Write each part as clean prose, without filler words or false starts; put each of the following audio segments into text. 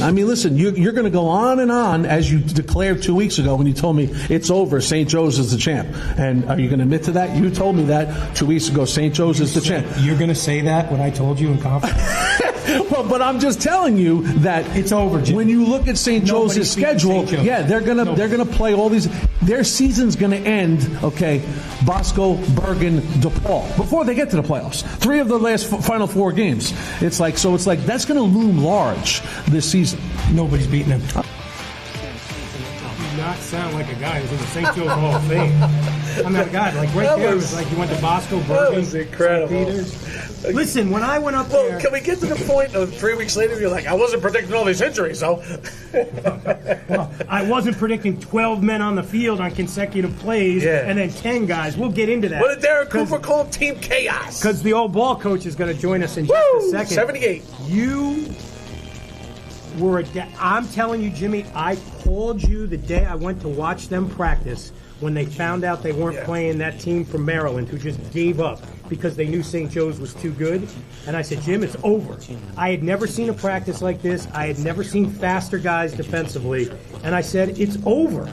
I mean, listen, you're going to go on and on as you declared 2 weeks ago when you told me it's over, St. Joe's is the champ. And are you going to admit to that? You told me that 2 weeks ago, St. Joe's is the champ. You're going to say that when I told you in conference? Well, but I'm just telling you that it's over, Jim. When you look at St. Joe's schedule, yeah, they're gonna play all these. Their season's gonna end. Okay, Bosco, Bergen, DePaul before they get to the playoffs. 3 of the last final 4 games. It's like that's gonna loom large this season. Nobody's beating them. You do not sound like a guy who's in the St. Joe's Hall of Fame. I'm not a guy. Like right there, it was like you went to Bosco, Bergen, that was incredible. St. Peter's. Listen, when I went up there... Well, can we get to the point of 3 weeks later you're like, I wasn't predicting all these injuries, so... Well, I wasn't predicting 12 men on the field on consecutive plays and then 10 guys. We'll get into that. What did Derek Cooper call Team Chaos? Because the old ball coach is going to join us in just a second. 78. You were I'm telling you, Jimmy, I called you the day I went to watch them practice when they found out they weren't playing that team from Maryland who just gave up because they knew St. Joe's was too good. And I said, Jim, it's over. I had never seen a practice like this. I had never seen faster guys defensively. And I said, it's over.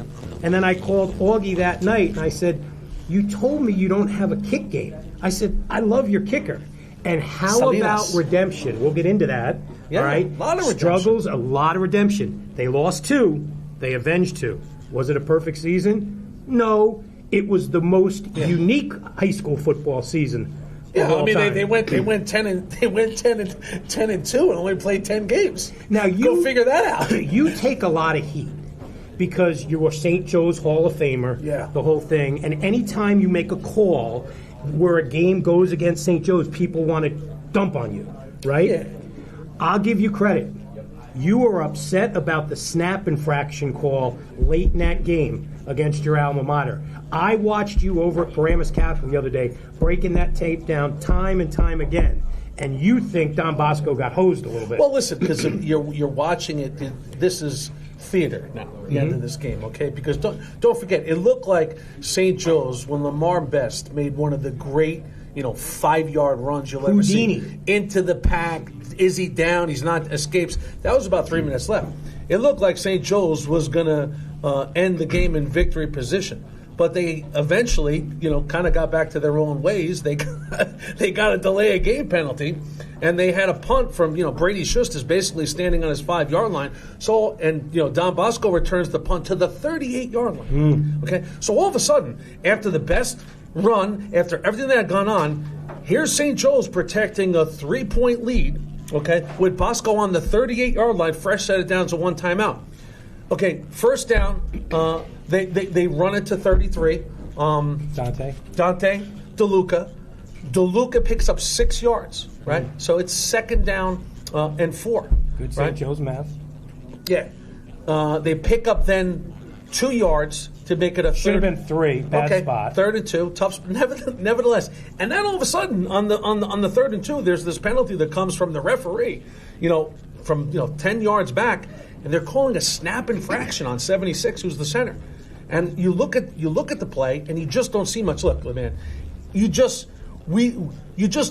And then I called Augie that night, and I said, you told me you don't have a kick game. I said, I love your kicker. And how about redemption? We'll get into that. Yeah, all right? A lot of struggles, a lot of redemption. They lost 2. They avenged 2. Was it a perfect season? No. It was the most unique high school football season. Yeah, I mean they went 10 and 2 and only played 10 games. Now you go figure that out. You take a lot of heat because you were St. Joe's Hall of Famer. Yeah. The whole thing. And anytime you make a call where a game goes against St. Joe's, people want to dump on you, right? Yeah. I'll give you credit. You were upset about the snap infraction call late in that game against your alma mater. I watched you over at Paramus Catholic the other day breaking that tape down time and time again, and you think Don Bosco got hosed a little bit. Well, listen, because you're watching it. This is theater now. The end of this game, okay? Because don't forget, it looked like St. Joe's when Lamar Best made one of the great 5-yard runs you'll ever see into the pack. Is he down? He's not. Escapes. That was about 3 minutes left. It looked like St. Joe's was going to end the game in victory position. But they eventually, kind of got back to their own ways. They got a delay of game penalty, and they had a punt from Brady Schust is basically standing on his 5-yard line. So Don Bosco returns the punt to the 38-yard line. Okay, so all of a sudden, after the best run, after everything that had gone on, here's St. Joe's protecting a 3-point lead. Okay, with Bosco on the 38-yard line, fresh set it down to 1 timeout. Okay, first down, they run it to 33. Dante, DeLuca. DeLuca picks up 6 yards, right? So it's 2nd down and 4. Good St. Joe's math. Yeah. They pick up then 2 yards to make it a should have been 3. Bad spot. 3rd and 2. Tough, nevertheless. And then all of a sudden, on the 3rd and 2, there's this penalty that comes from the referee. From 10 yards back, and they're calling a snap infraction on 76, who's the center. And you look at the play, and you just don't see much. Look, man, you just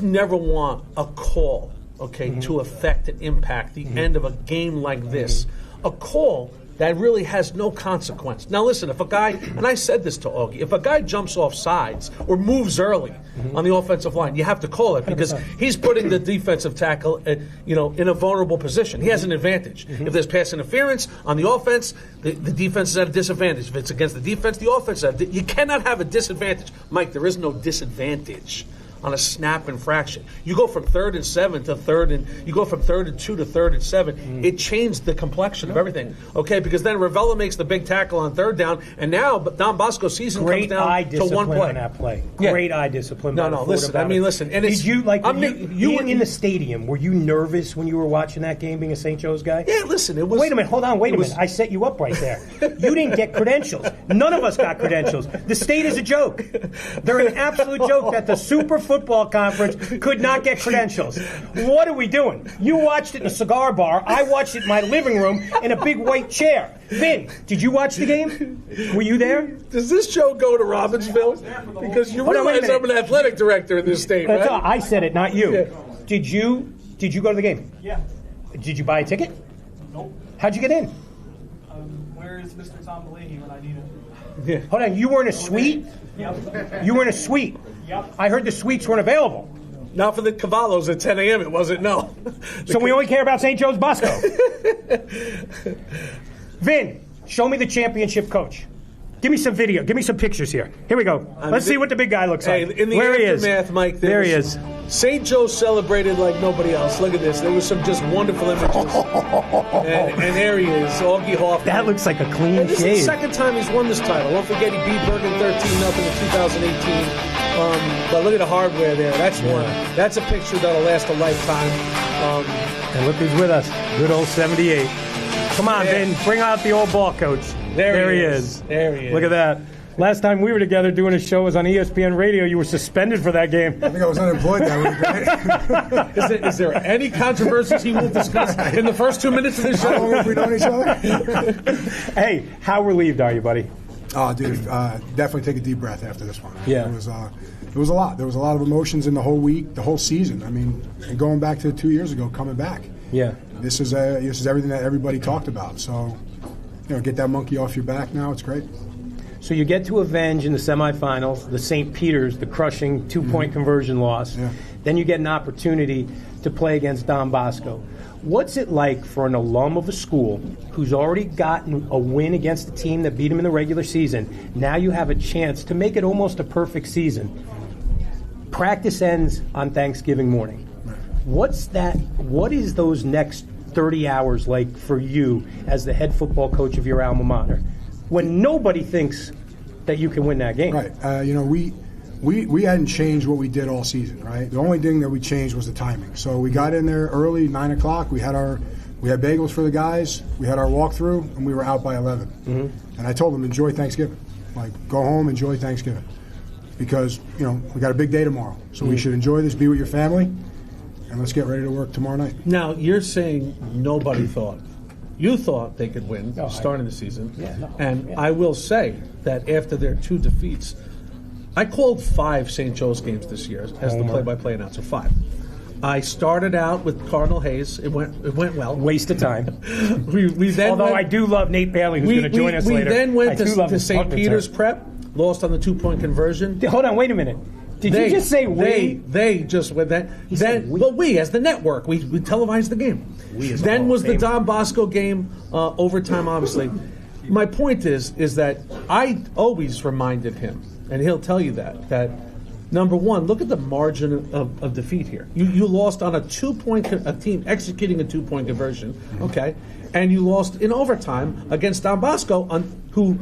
never want a call, to affect and impact the end of a game like this. A call that really has no consequence. Now listen, if a guy, and I said this to Augie, if a guy jumps off sides or moves early on the offensive line, you have to call it because he's putting the defensive tackle in a vulnerable position. He has an advantage. If there's pass interference on the offense, the defense is at a disadvantage. If it's against the defense, the offense is you cannot have a disadvantage. Mike, there is no disadvantage on a snap infraction. You go from 3rd and 7 to 3rd and you go from 3rd and 2 to 3rd and 7. It changed the complexion of everything. Okay, because then Ravella makes the big tackle on 3rd down, and now Don Bosco's season comes down to 1 play. On that play. Great eye discipline. No, listen. And did you you in the stadium? Were you nervous when you were watching that game, being a St. Joe's guy? Yeah, listen. It was. Wait a minute. Hold on. Wait a minute. I set you up right there. You didn't get credentials. None of us got credentials. The state is a joke. They're an absolute joke that the Super Football Conference could not get credentials. What are we doing? You watched it in a cigar bar. I watched it in my living room in a big white chair. Vin, did you watch the game? Were you there? Does this show go to Robbinsville? Because you realize I'm an athletic director in this state, right? I said it, not you. Yeah. Did you go to the game? Yeah. Did you buy a ticket? Nope. How'd you get in? Where is Mr. Tom Bellini when I need him? Yeah. Hold on, you were in a suite? Yep. You were in a suite? Yep. I heard the suites weren't available. Not for the Cavallos at 10 a.m. It wasn't. No. So we only care about St. Joe's Bosco. Vin, show me the championship coach. Give me some video. Give me some pictures here. Here we go. Let's see what the big guy looks like. In the Where he is. aftermath, Mike, There he is. St. Joe celebrated like nobody else. Look at this. There was some just wonderful images. and there he is, Augie Hoffman. That looks like a clean And this is the shave. second time he's won this title. Don't forget he beat Bergen 13-0 in 2018. But look at the hardware there. That's one. That's a picture that'll last a lifetime. And look who's with us. Good old 78. Come on, Yeah. Vin. Bring out the old ball coach. There he he is. is. There he is. Look at that. Last time we were together doing a show was on ESPN Radio. You were suspended for that game. I think I was unemployed that week. Is there any controversies he won't discuss in the first 2 minutes of the How long show? have we known each other? Hey, how relieved are you, buddy? Oh, dude, definitely take a deep breath after this one. Yeah. It was a lot. There was a lot of emotions in the whole week, the whole season. I mean, and going back to 2 years ago, coming back. Yeah. This is everything that everybody talked about. So, get that monkey off your back now. It's great. So you get to avenge in the semifinals the St. Peter's, the crushing two-point conversion loss. Yeah. Then you get an opportunity to play against Don Bosco. What's it like for an alum of a school who's already gotten a win against a team that beat him in the regular season? Now you have a chance to make it almost a perfect season. Practice ends on Thanksgiving morning. What is those next 30 hours like for you as the head football coach of your alma mater when nobody thinks that you can win that game? Right. We hadn't changed what we did all season, right? The only thing that we changed was the timing. So we got in there early, 9 o'clock. We had bagels for the guys. We had our walkthrough, and we were out by 11. Mm-hmm. And I told them, enjoy Thanksgiving. Like, go home, enjoy Thanksgiving. Because, we got a big day tomorrow. So we should enjoy this, be with your family, and let's get ready to work tomorrow night. Now, you're saying nobody thought. You thought they could win starting the season. I will say that after their 2 defeats, I called 5 St. Joe's games this year as the play-by-play announcer. 5. I started out with Cardinal Hayes. It went well. Waste of time. we then Although I do love Nate Bailey, who's going to join us later. We then went to St. punt Peter's return. Prep, lost on the 2-point conversion. Hold on, wait a minute. Did you just say we? They just went that. We as the network, we televised the game. Then was the Don Bosco game, overtime, obviously. My point is that I always reminded him, and he'll tell you that number one, look at the margin of defeat here. You lost on a team executing a 2-point conversion, okay, and you lost in overtime against Don Bosco, who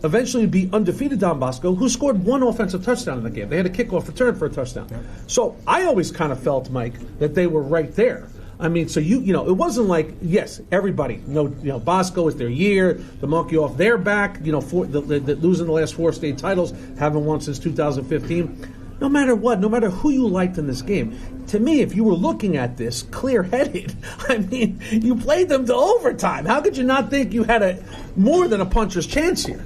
eventually be undefeated Don Bosco, who scored 1 offensive touchdown in the game. They had a kickoff return for a touchdown. Yeah. So I always kind of felt, Mike, that they were right there. I mean, so it wasn't like, yes, everybody, Bosco is their year, the monkey off their back, losing the last 4 state titles, haven't won since 2015. No matter what, no matter who you liked in this game, to me, if you were looking at this clear-headed, I mean, you played them to overtime. How could you not think you had more than a puncher's chance here?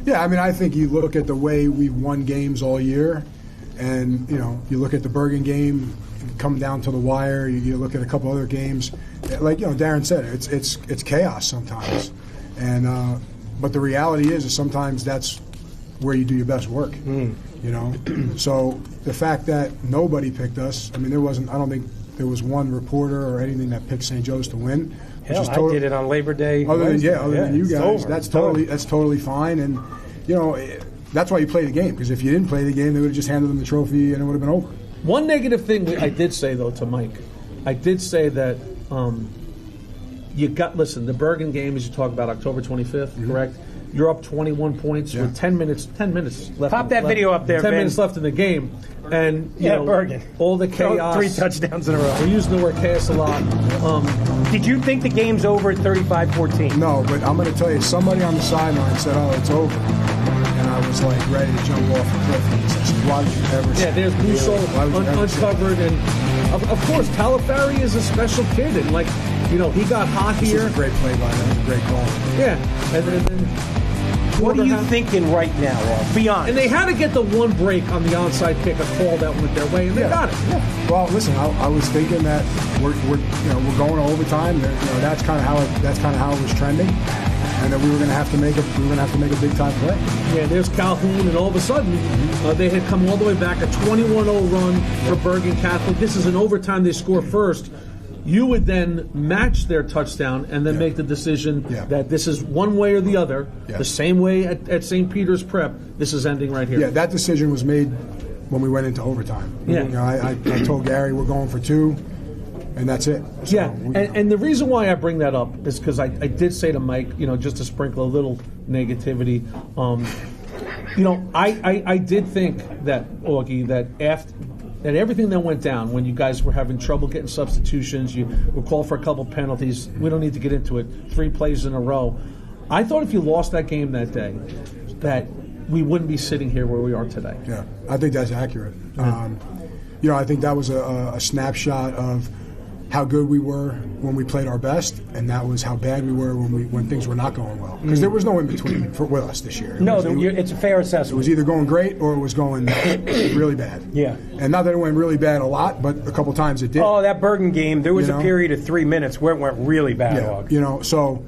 Yeah, I mean, I think you look at the way we've won games all year, and, you look at the Bergen game, come down to the wire, you look at a couple other games. Like, Darren said, it's chaos sometimes. And but the reality is sometimes that's where you do your best work, So the fact that nobody picked us, I mean, I don't think there was one reporter or anything that picked St. Joe's to win. Hell, I did it on Labor Day. Other than you guys, that's totally fine. And that's why you play the game, because if you didn't play the game, they would have just handed them the trophy and it would have been over. One negative thing I did say though to Mike, I did say that the Bergen game, as you talk about, October 25th, correct? You're up 21 points with 10 minutes left. Pop that video up there, 10 Vin. minutes left in the game. And, Bergen. all the chaos. 3 touchdowns in a row. We're using the word chaos a lot. Did you think the game's over at 35-14? No, but I'm going to tell you, somebody on the sideline said, "Oh, it's over." And I was like ready to jump off the cliff. And I said, "Why would you ever say there's Busso uncovered. And, of course, Talafari is a special kid. And, he got hot here. This is a great play by him, a great call. Yeah. And then What are you quarter. thinking right now, Rob? Be honest. And they had to get the one break on the onside kick, a call that went their way, and they got it. Yeah. Well, listen, I was thinking that we're going to overtime. That's kind of how it was trending, and that we were going to have to make a big time play. Yeah, there's Calhoun, and all of a sudden they had come all the way back, a 21-0 run for Bergen Catholic. This is an overtime. They score first. You would then match their touchdown and then make the decision that this is one way or the other, the same way at St. Peter's Prep. This is ending right here. Yeah, that decision was made when we went into overtime. Yeah. I told Gary we're going for 2, and that's it. So and the reason why I bring that up is because I did say to Mike, just to sprinkle a little negativity, I did think that, Augie, that everything that went down when you guys were having trouble getting substitutions, you were called for a couple penalties. We don't need to get into it. 3 plays in a row. I thought if you lost that game that day, that we wouldn't be sitting here where we are today. Yeah, I think that's accurate. I think that was a snapshot of how good we were when we played our best, and that was how bad we were when things were not going well. Because there was no in between with us this year. It's a fair assessment. It was either going great or it was going really bad. Yeah. And not that it went really bad a lot, but a couple times it did. Oh, that Bergen game, there was a period of 3 minutes where it went really bad. Yeah, so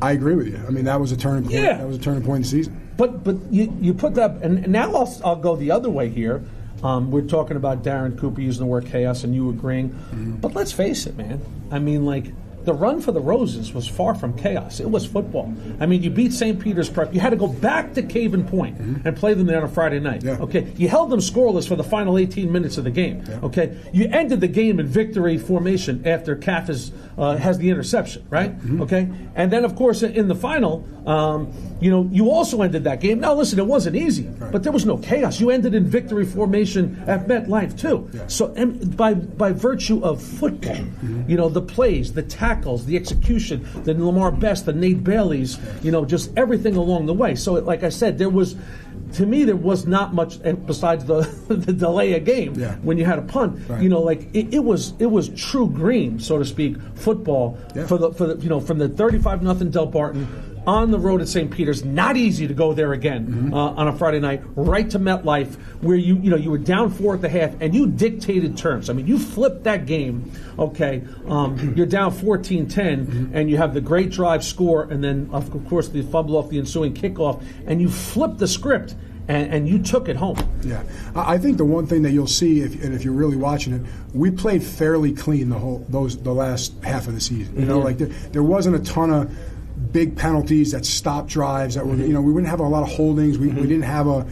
I agree with you. I mean, that was a turning point. Yeah. That was a turning point in the season. But you put that, and now I'll go the other way here. We're talking about Darren Cooper using the word chaos and you agreeing. But let's face it, man. I mean, the run for the Roses was far from chaos. It was football. I mean, you beat St. Peter's Prep. You had to go back to Caven Point and play them there on a Friday night. Yeah. Okay, you held them scoreless for the final 18 minutes of the game. Yeah. Okay, you ended the game in victory formation after Caff has the interception, right? Okay, and then of course in the final, you also ended that game. Now listen, it wasn't easy, but there was no chaos. You ended in victory formation at MetLife too. Yeah. So and by virtue of football, the plays, the tackles, the execution, the Lamar Best, the Nate Baileys, just everything along the way. So like I said, there was not much besides the delay of game when you had a punt. Right. It was true green, so to speak, football for the from the 35-0 Del Barton on the road at St. Peter's. Not easy to go there again on a Friday night, right to MetLife, where you were down 4 at the half and you dictated terms. I mean, you flipped that game. Okay, you're down 14-10, and you have the great drive score, and then of course the fumble off the ensuing kickoff, and you flipped the script. And you took it home. Yeah, I think the one thing that you'll see, if you're really watching it, we played fairly clean the last half of the season. There wasn't a ton of big penalties that stopped drives that were. We wouldn't have a lot of holdings. We didn't have a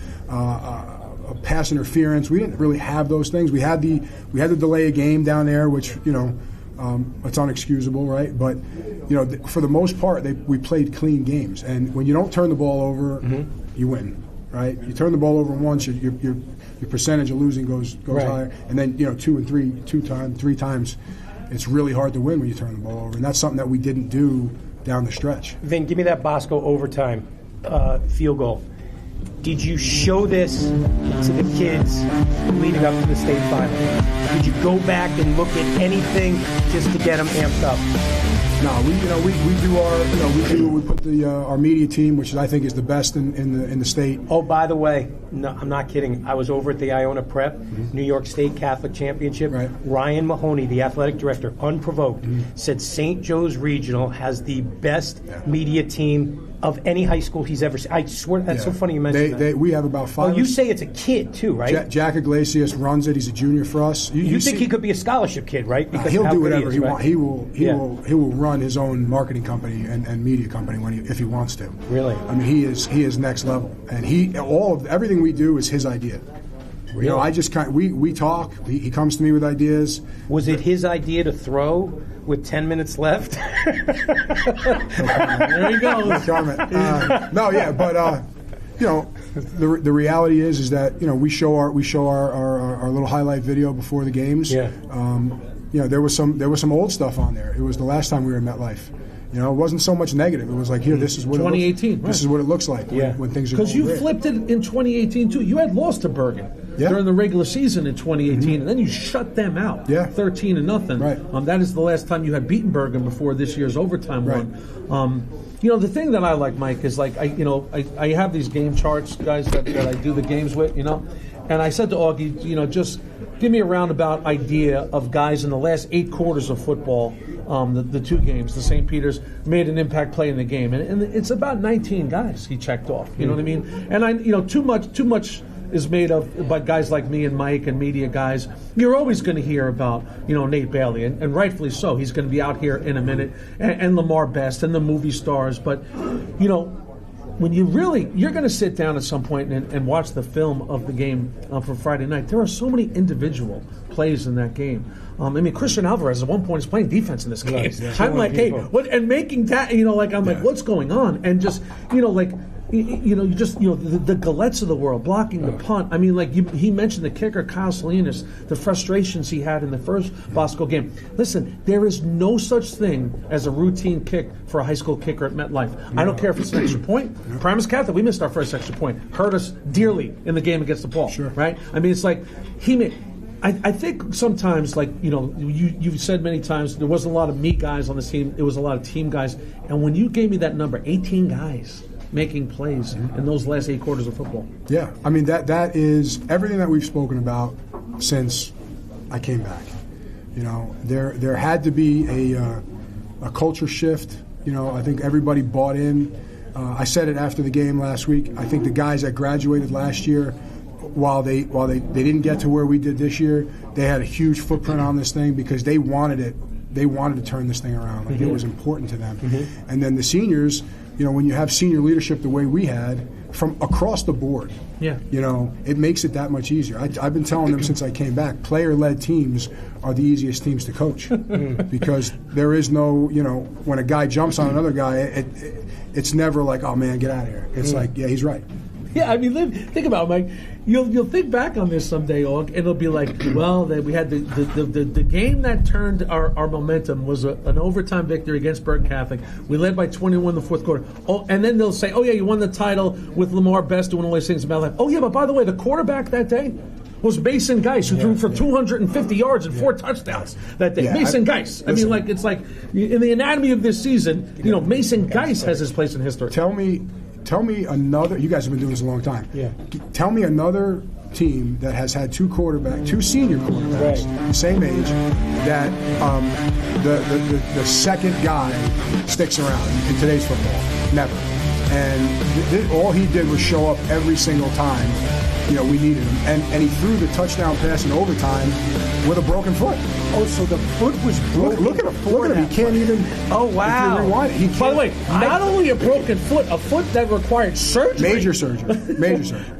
pass interference. We didn't really have those things. We had the delay of game down there, which it's unexcusable, right? But for the most part, we played clean games. And when you don't turn the ball over, you win. Right, you turn the ball over once, your percentage of losing goes higher, and then 3 times, it's really hard to win when you turn the ball over, and that's something that we didn't do down the stretch. Vin, give me that Bosco overtime field goal. Did you show this to the kids leading up to the state final? Did you go back and look at anything just to get them amped up? No, we put our media team, which I think is the best in the state. Oh, by the way, no, I'm not kidding. I was over at the Iona Prep, New York State Catholic Championship. Right. Ryan Mahoney, the athletic director, unprovoked, said St. Joe's Regional has the best media team of any high school he's ever seen. I swear, that's so funny you mentioned that. We have about 5. Oh, you say it's a kid too, right? Jack Iglesias runs it. He's a junior for us. You think he could be a scholarship kid, right? Because he'll do whatever he wants. He will run his own marketing company and media company if he wants to. Really? I mean, he is next level, and everything we do is his idea. Really? I just we talk. He comes to me with ideas. Was it his idea to throw with 10 minutes left? There you go. No, yeah, but the reality is that we show our little highlight video before the games. Yeah. There was some old stuff on there. It was the last time we were in MetLife. It wasn't so much negative. It was like, here, this is what 2018. This is what it looks like when things are going because you great. flipped it in 2018 too. You had lost to Bergen. during the regular season in 2018, and then you shut them out, 13-0. Right. That is the last time you had beaten Bergen before this year's overtime run. The thing that I like, Mike, is like I have these game charts, guys, that I do the games with, and I said to Augie, just give me a roundabout idea of guys in the last 8 quarters of football, the 2 games, the St. Peter's made an impact play in the game, and it's about 19 guys he checked off. You know what I mean? And too much is made of by guys like me and Mike and media guys. You're always going to hear about Nate Bailey, and rightfully so. He's going to be out here in a minute, and Lamar Best and the movie stars. But when you're going to sit down at some point and watch the film of the game for Friday night, there are so many individual plays in that game. Christian Alvarez at one point is playing defense in this game. Right, yeah. I'm like, hey, what? And making that, like, what's going on? And just, the Gallettes of the world blocking the punt. He mentioned the kicker, Kyle Salinas, the frustrations he had in the first Bosco game. Listen, there is no such thing as a routine kick for a high school kicker at MetLife. I don't care if it's an extra point. Primus Catholic, we missed our first extra point. Hurt us dearly in the game against DePaul. Sure. Right? It's like he made. I think sometimes, you've said many times, there wasn't a lot of me guys on this team. It was a lot of team guys. And when you gave me that number, 18 guys making plays in those last 8 quarters of football. Yeah, that is everything that we've spoken about since I came back. There had to be a culture shift. I think everybody bought in. I said it after the game last week. I think the guys that graduated last year, while they didn't get to where we did this year, they had a huge footprint on this thing because they wanted it. They wanted to turn this thing around. It was important to them. And then the seniors, when you have senior leadership the way we had from across the board, it makes it that much easier. I've been telling them since I came back, player-led teams are the easiest teams to coach because there is no, when a guy jumps on another guy, it's never like, oh man, get out of here. It's like, yeah, he's right. Yeah, think about it, Mike. You'll think back on this someday, Og, and it'll be like, well, we had the game that turned our momentum was an overtime victory against Bergen Catholic. We led by 21 in the fourth quarter. Oh, and then they'll say, oh yeah, you won the title with Lamar Best doing all these things about life. Oh yeah, but by the way, the quarterback that day was Mason Geis, who threw for 250 yards and 4 touchdowns that day. Mason Geis. It's like in the anatomy of this season, Mason Geis has his place in history. Tell me another. You guys have been doing this a long time. Yeah. Tell me another team that has had 2 senior quarterbacks, same age, that the second guy sticks around in today's football. Never. And all he did was show up every single time. We needed him, and he threw the touchdown pass in overtime with a broken foot. Oh, so the foot was broken. Look at him. He can't even. Oh, wow. If you rewind it, he can't. By the way, not only a broken foot, a foot that required surgery. Major surgery.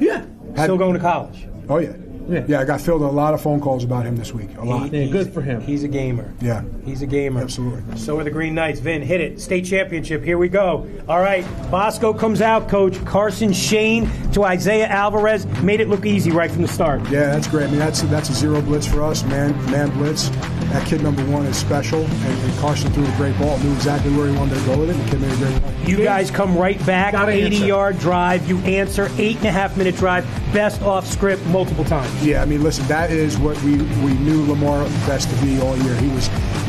Yeah. Still going to college. Oh, yeah. Yeah, I got filled a lot of phone calls about him this week. A lot. Good for him. He's a gamer. Yeah. He's a gamer. Absolutely. So are the Green Knights. Vin, hit it. State championship. Here we go. All right. Bosco comes out, Coach. Carson Shane to Isaiah Alvarez. Made it look easy right from the start. Yeah, that's great. That's a zero blitz for us. Man blitz. That kid number 1 is special. And Carson threw a great ball. Knew exactly where he wanted to go with it. The kid made a great play. You guys come right back. 80-yard drive. You answer. 8.5-minute drive. Best off script multiple times. Yeah, listen, that is what we knew Lamar Best to be all year. He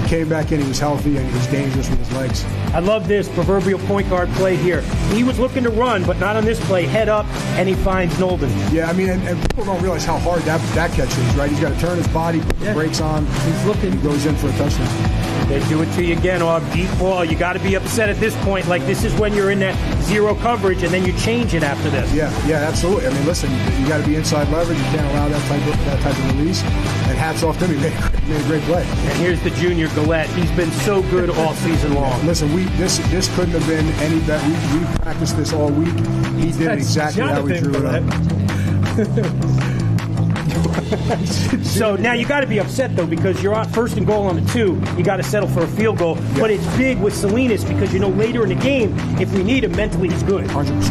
came back in, he was healthy, and he was dangerous with his legs. I love this proverbial point guard play here. He was looking to run, but not on this play. Head up, and he finds Nolden. Yeah, and people don't realize how hard that catch is, right? He's got to turn his body, put the brakes on. He's looking. He goes in for a touchdown. They do it to you again, deep ball. You got to be upset at this point. Like, this is when you're in that zero coverage, and then you change it after this. Yeah, absolutely. Listen, you got to be inside leverage. You can't allow that type of release. And hats off to him. He made a great play. And here's the junior Gillette. He's been so good all season long. Listen, this couldn't have been any better. We practiced this all week. He did exactly how we drew it up. So now you got to be upset though, because you're on 1st and goal on the 2. You got to settle for a field goal. Yeah. But it's big with Salinas because later in the game, if we need him mentally, he's good. 100%.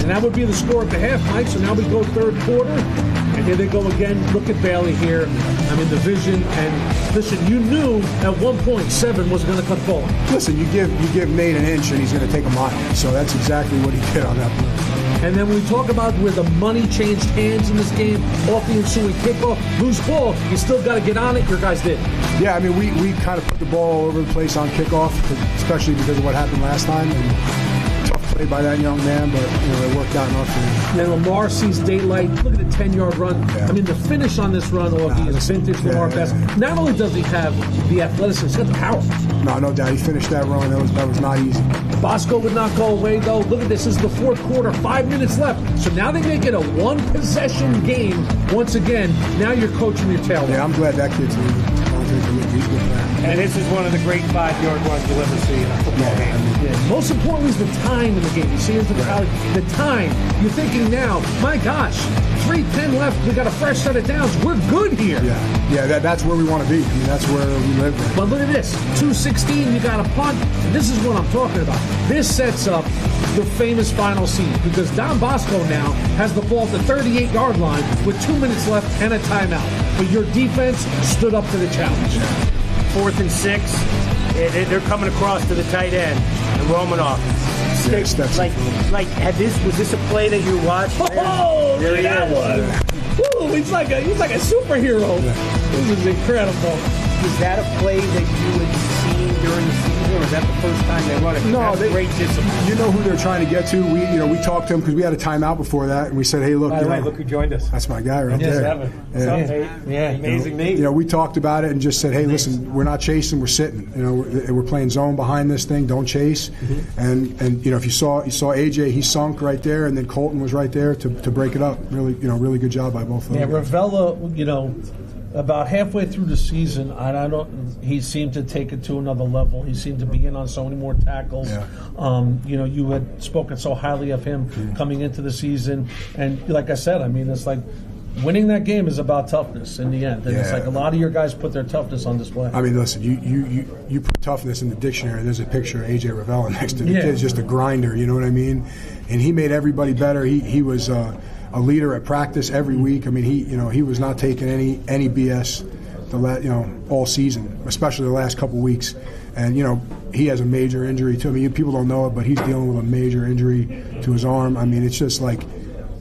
And that would be the score at the half, Mike. So now we go third quarter. And here they go again. Look at Bailey here. The vision. And listen, you knew at one point 7 was going to cut ball. Listen, you give Nate an inch and he's going to take a mile. So that's exactly what he did on that play. And then when we talk about where the money changed hands in this game, off the ensuing kickoff, loose ball, you still got to get on it. Your guys did. Yeah, I mean, we kind of put the ball all over the place on kickoff, especially because of what happened last time. And tough play by that young man, but it worked out in our favor. Then Lamar sees daylight. Look at the 10-yard run. Yeah. I mean, the finish on this run, Augie, is vintage Lamar best. Not only does he have the athleticism, he's got the power. No doubt. He finished that run. That was not easy. Bosco would not go away, though. Look at this. This is the fourth quarter, 5 minutes left. So now they make it a one-possession game once again. Now you're coaching your tail off. Yeah, I'm glad that kid's leaving. He's a good player. And this is one of the great 5-yard runs you'll ever see in a football game. Yeah. Most importantly is the time in the game. You see, the time. You're thinking now, my gosh, 3:10 left. We got a fresh set of downs. We're good here. Yeah. That's where we want to be. I mean, that's where we live. Right? But look at this, 2:16. You got a punt. And this is what I'm talking about. This sets up the famous final scene because Don Bosco now has the ball at the 38-yard line with 2 minutes left and a timeout. But your defense stood up to the challenge. 4th and 6. They're coming across to the tight end and Romanoff. Was this a play that you watched? Oh, look at that one! Ooh, he's like a superhero. This is incredible. Is that a play that you had seen during the season, or is that the first time they run it? No, that's great discipline. You know who they're trying to get to. We talked to him because we had a timeout before that, and we said, "Hey, look, by the way, look who joined us. That's my guy right there." Yeah, amazing name. We talked about it and just said, "Hey, listen, we're not chasing, we're sitting. We're playing zone behind this thing. Don't chase." And if you saw AJ, he sunk right there, and then Colton was right there to break it up. Really good job by both of them. Yeah, Ravella, about halfway through the season, he seemed to take it to another level. He seemed to be in on so many more tackles. Yeah. You had spoken so highly of him coming into the season, and like I said, I mean, it's like winning that game is about toughness in the end. And it's like a lot of your guys put their toughness on display. I mean, listen, you put toughness in the dictionary. There's a picture of AJ Ravella next to it. The kid's just a grinder. You know what I mean? And he made everybody better. He was a leader at practice every week. I mean, he was not taking any BS all season, especially the last couple weeks. And he has a major injury too. I mean, people don't know it, but he's dealing with a major injury to his arm. I mean, it's just like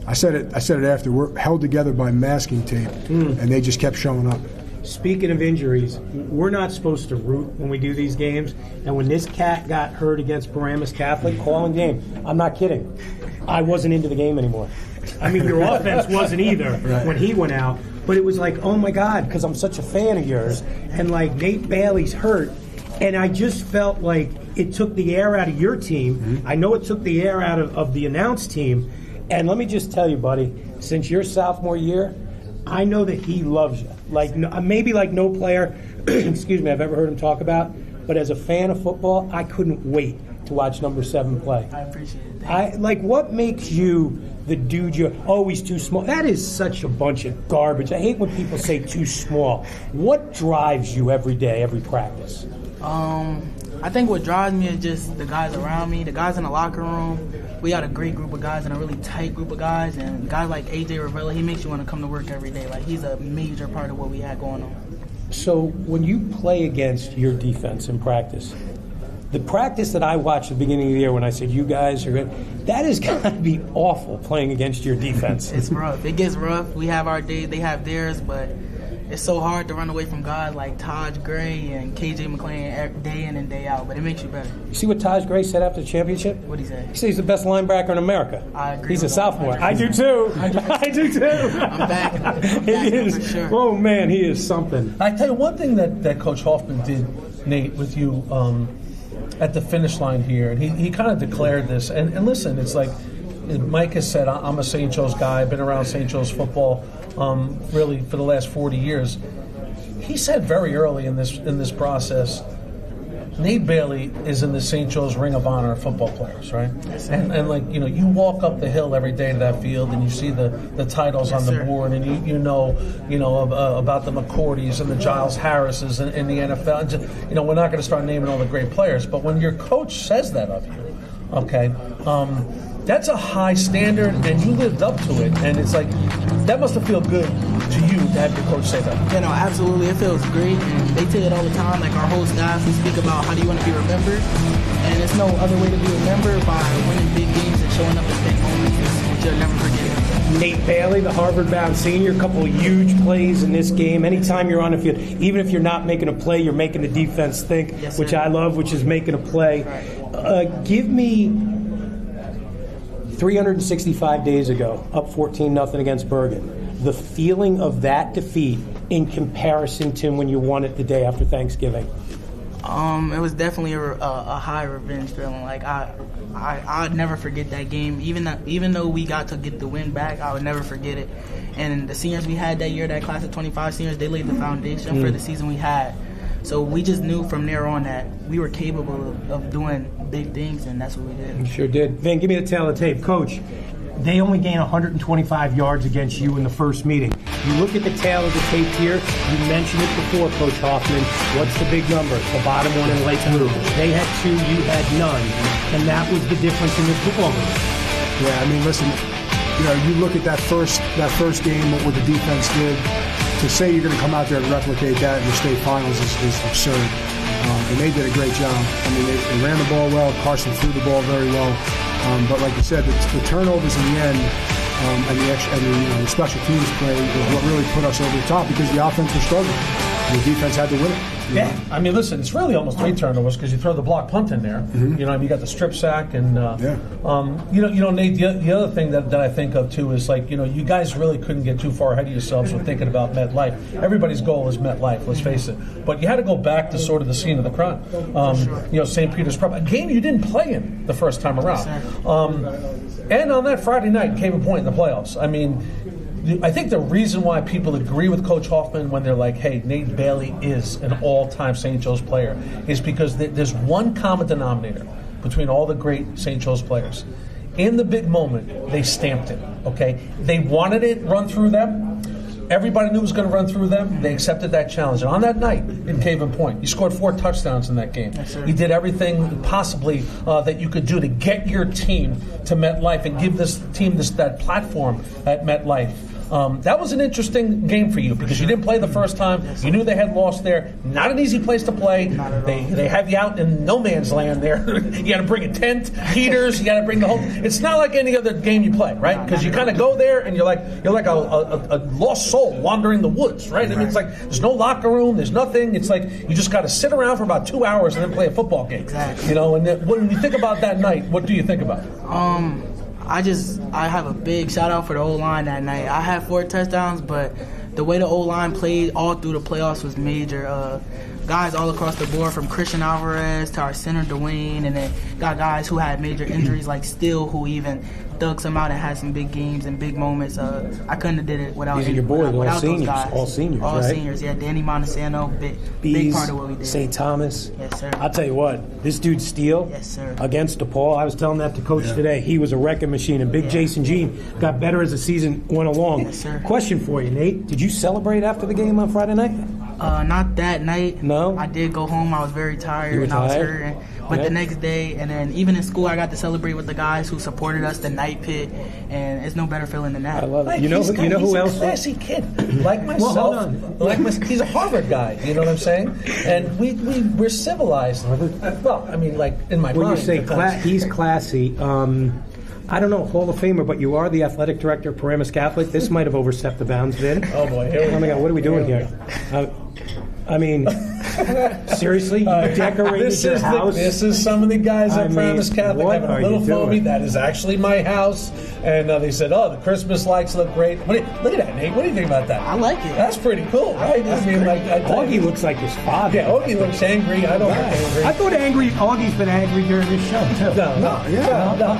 I said it after. We're held together by masking tape, and they just kept showing up. Speaking of injuries, we're not supposed to root when we do these games. And when this cat got hurt against Paramus Catholic, calling game, I'm not kidding. I wasn't into the game anymore. I mean, your offense wasn't either when he went out. But it was like, oh, my God, because I'm such a fan of yours. And, like, Nate Bailey's hurt. And I just felt like it took the air out of your team. I know it took the air out of the announced team. And let me just tell you, buddy, since your sophomore year, I know that he loves you. Like maybe like no player, excuse me, I've ever heard him talk about. But as a fan of football, I couldn't wait to watch number 7 play. I appreciate it. What makes you the dude you're always too small? That is such a bunch of garbage. I hate when people say too small. What drives you every day, every practice? I think what drives me is just the guys around me, the guys in the locker room. We got a great group of guys and a really tight group of guys. And guys like AJ Ravella, he makes you want to come to work every day. Like, he's a major part of what we had going on. So when you play against your defense in practice, the practice that I watched at the beginning of the year when I said you guys are good, that is going to be awful playing against your defense. It's rough. It gets rough. We have our days, they have theirs, but it's so hard to run away from guys like Taj Gray and KJ McClain day in and day out, but it makes you better. You see what Taj Gray said after the championship? What'd he say? He said he's the best linebacker in America. I agree. He's a sophomore. I do too. I do too. I'm back. He is. For sure. Oh, man, he is something. I tell you one thing that Coach Hoffman did, Nate, with you at the finish line here, and he kind of declared this. And listen, it's like Mike has said, I'm a St. Joe's guy. I've been around St. Joe's football really for the last 40 years. He said very early in this process, Nate Bailey is in the St. Joe's Ring of Honor of football players, right? Yes, and like, you walk up the hill every day to that field and you see the titles on the board, and you know about the McCourtys and the Giles Harrises in the NFL. And just, we're not going to start naming all the great players, but when your coach says that of you, okay, that's a high standard, and you lived up to it. And it's like, that must have felt good to you to have your coach say that. You know, absolutely. It feels great. And they say it all the time. Like our whole staff, we speak about how do you want to be remembered. And there's no other way to be remembered by winning big games and showing up in big moments, which you'll never forget. Nate Bailey, the Harvard-bound senior, a couple of huge plays in this game. Anytime you're on the field, even if you're not making a play, you're making the defense think, Yes, which sir. I love, which is making a play. Give me 365 days ago, up 14-0 against Bergen. The feeling of that defeat in comparison to when you won it the day after Thanksgiving. It was definitely a high revenge feeling. Like I'd never forget that game. Even though we got to get the win back, I would never forget it. And the seniors we had that year, that class of 25 seniors, they laid the foundation for the season we had. So we just knew from there on that we were capable of doing big things, and that's what we did. You sure did. Van, give me the tail of the tape. Coach, they only gained 125 yards against you in the first meeting. You look at the tail of the tape here. You mentioned it before, Coach Hoffman. What's the big number? The bottom one in Lake Blue. They had 2, you had none. And that was the difference in this football game. Yeah, I mean, listen, you look at that first game, what the defense did. To say you're going to come out there and replicate that in the state finals is absurd. And they did a great job. I mean, they ran the ball well. Carson threw the ball very well. But like you said, the turnovers in the end and the special teams play was what really put us over the top because the offense was struggling. And the defense had to win it. Yeah, I mean, listen, it's really almost 3 turnovers because you throw the block punt in there. Mm-hmm. You know, you got the strip sack, and Nate. The other thing that I think of too is like, you guys really couldn't get too far ahead of yourselves with thinking about MetLife. Everybody's goal is MetLife. Let's face it. But you had to go back to sort of the scene of the crime. St. Peter's Prep, a game you didn't play in the first time around. And on that Friday night came a point in the playoffs. I mean, I think the reason why people agree with Coach Hoffman when they're like, hey, Nate Bailey is an all-time St. Joe's player is because there's one common denominator between all the great St. Joe's players. In the big moment, they stamped it, okay? They wanted it run through them. Everybody knew it was going to run through them. They accepted that challenge. And on that night in Caven Point, he scored 4 touchdowns in that game. Yes, sir. He did everything possibly that you could do to get your team to MetLife and give this team that platform at MetLife. That was an interesting game for you because you didn't play the first time. You knew they had lost there. Not an easy place to play. They have you out in no man's land there. You got to bring a tent, heaters. You got to bring the whole. It's not like any other game you play, right? Because you kind of go there and you're like a lost soul wandering the woods, right? I mean, it's like there's no locker room. There's nothing. It's like you just got to sit around for about 2 hours and then play a football game. Exactly. And when you think about that night, what do you think about? I have a big shout out for the O-line that night. I had 4 touchdowns, but the way the O-line played all through the playoffs was major. Guys all across the board, from Christian Alvarez to our center Dwayne, and then got guys who had major injuries like Steele, who even dug some out and had some big games and big moments. I couldn't have did it without These are your boys, without all seniors, those guys. all seniors, all right? seniors. Yeah, Danny Montesano, big part of what we did. St. Thomas. Yes, sir. I'll tell you what, this dude Steele Yes, sir. against DePaul, I was telling that to Coach today. He was a wrecking machine, and big Jason Jean got better as the season went along. Yes, sir. Question for you, Nate. Did you celebrate after the game on Friday night? Not that night. No? I did go home. I was very tired You were and I was tired? hurting. But Yeah. the next day, and then even in school, I got to celebrate with the guys who supported us, the night pit, and it's no better feeling than that. I love it. Like, You know he's who else? a classy kid, like myself. hold on. He's a Harvard guy. You know what I'm saying? And we're civilized. Well, I mean, like in my When mind. you say because- he's classy, I don't know, Hall of Famer, but you are the athletic director of Paramus Catholic. This might have overstepped the bounds, Vin. Oh boy! Here we Oh my God, what are we doing here? I mean, seriously, you decorated your house. This is some of the guys I at mean, Paramus Catholic what having a are little you fun with me. doing? That is actually my house. And they said, "Oh, the Christmas lights look great." Look at that, Nate. What do you think about that? I like it. That's pretty cool, right? I mean, like, Augie looks like his father. Yeah, Augie looks angry. I don't look angry. I thought Augie's been angry during this show, too. No.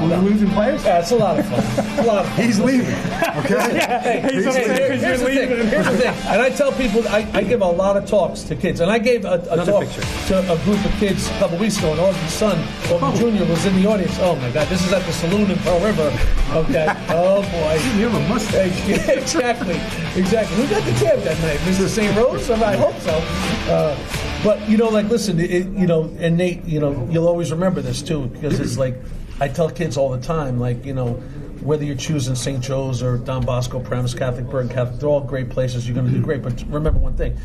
We're losing players? Yeah, it's a lot of fun. A lot of fun. He's leaving. Okay. Hey, He's upset because here's you're the thing. leaving. Here's the thing. And I tell people, I give a lot of talks to kids. And I gave a talk picture. to a group of kids a couple weeks ago, and Augie's son, Augie Jr., was in the audience. Oh, my God. This is at the saloon in Pearl River. Okay. Oh, boy. You have a mustache. Exactly. Who got the tab that night? Mr. St. Rose? I hope so. But, listen, and Nate, you'll always remember this, too, because it's like, I tell kids all the time, like, whether you're choosing St. Joe's or Don Bosco, Premise Catholic, Bergen Catholic, they're all great places. You're going to do great. But remember one thing.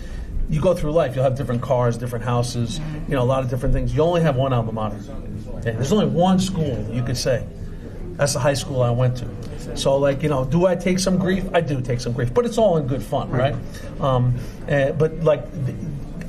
You go through life, you'll have different cars, different houses, a lot of different things. You only have one alma mater. Okay? There's only one school you could say. That's the high school I went to. So, do I take some grief? I do take some grief. But it's all in good fun, right?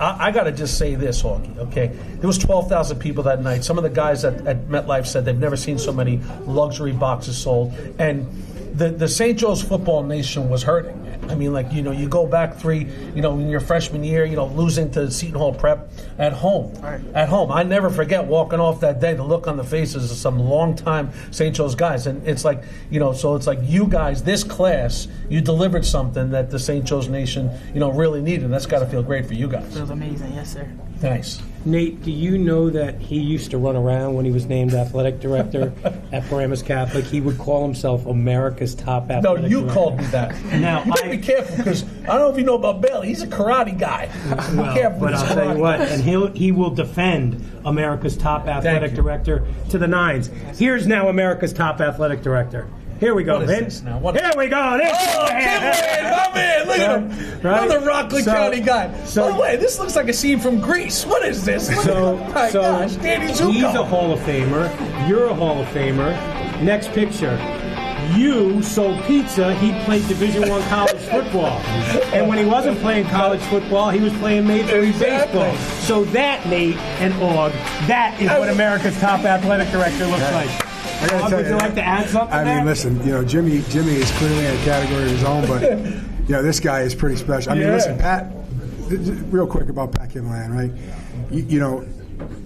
I got to just say this, Hawkey, okay? There was 12,000 people that night. Some of the guys at MetLife said they've never seen so many luxury boxes sold. And the St. Joe's football nation was hurting. I mean, you go back in your freshman year, losing to Seton Hall Prep at home. Right. At home. I never forget walking off that day, the look on the faces of some long-time St. Joe's guys. And it's like, so it's like you guys, this class, you delivered something that the St. Joe's nation, really needed. And that's got to feel great for you guys. It was amazing. Yes, sir. Nice. Nate, do you know that he used to run around when he was named athletic director at Paramus Catholic? He would call himself America's top athletic director. No, you called me that. Now, you better be careful, because I don't know if you know about Bailey. He's a karate guy. Well, be careful. But I'll tell you what, and he will defend America's top athletic director to the nines. Here's now America's top athletic director. Here we go, Vince. Here we go. My man. Look at him. Right? Another Rockland County guy. By the way, this looks like a scene from Greece. What is this? Gosh, Danny Zuko. He's a Hall of Famer. You're a Hall of Famer. Next picture. You sold pizza. He played Division I college football. And when he wasn't playing college football, he was playing Major League Baseball. So that, Nate and Og, that is what America's top athletic director looks like. Would you like to add something? I mean, listen, Jimmy is clearly in a category of his own, but this guy is pretty special. I mean, listen, Pat. Real quick about Pat Kimberland, right?